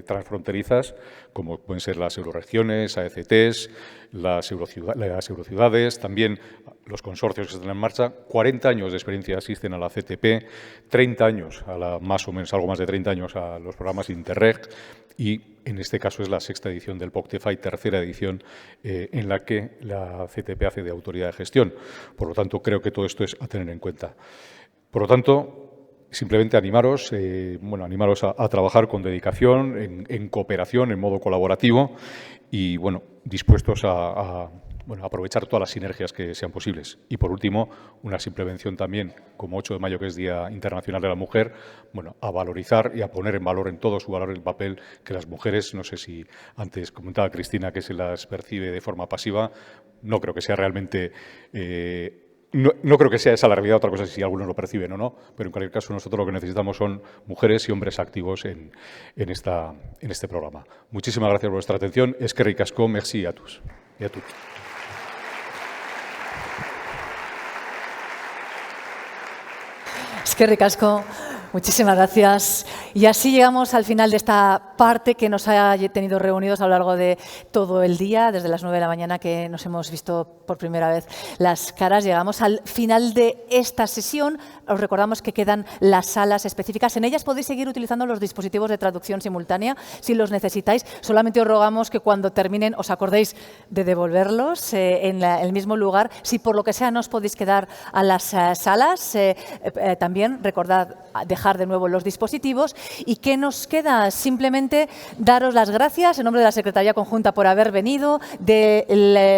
S13: transfronterizas, como pueden ser las euroregiones, AECTs, las eurociudades, también los consorcios que están en marcha. 40 años de experiencia asisten a la CTP, 30 años, más o menos, algo más de 30 años a los programas Interreg y, en este caso, es la 6ª edición del POCTEFA y 3ª edición en la que la CTP hace de autoridad de gestión. Por lo tanto, creo que todo esto es a tener en cuenta. Por lo tanto, simplemente animaros a trabajar con dedicación, en cooperación, en modo colaborativo y, dispuestos a aprovechar todas las sinergias que sean posibles. Y, por último, una simple mención también, como 8 de mayo, que es Día Internacional de la Mujer, a valorizar y a poner en valor, en todo su valor, el papel que las mujeres, no sé si antes comentaba Cristina que se las percibe de forma pasiva, no creo que sea realmente No creo que sea esa la realidad, otra cosa es si algunos lo perciben o no, pero en cualquier caso nosotros lo que necesitamos son mujeres y hombres activos en este programa. Muchísimas gracias por vuestra atención. Eskerrik asko, merci a tous y a toutes.
S1: Eskerrik asko. Muchísimas gracias. Y así llegamos al final de esta parte que nos ha tenido reunidos a lo largo de todo el día, desde las 9 de la mañana que nos hemos visto por primera vez las caras. Llegamos al final de esta sesión. Os recordamos que quedan las salas específicas. En ellas podéis seguir utilizando los dispositivos de traducción simultánea si los necesitáis. Solamente os rogamos que cuando terminen os acordéis de devolverlos en el mismo lugar. Si por lo que sea no os podéis quedar a las salas, también recordad dejar de nuevo los dispositivos. ¿Y qué nos queda? Simplemente daros las gracias en nombre de la Secretaría Conjunta por haber venido, de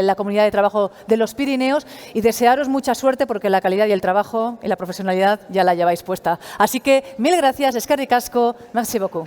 S1: la comunidad de trabajo de los Pirineos y desearos mucha suerte porque la calidad y el trabajo y la profesionalidad ya la lleváis puesta. Así que mil gracias, eskerrik asko, merci beaucoup.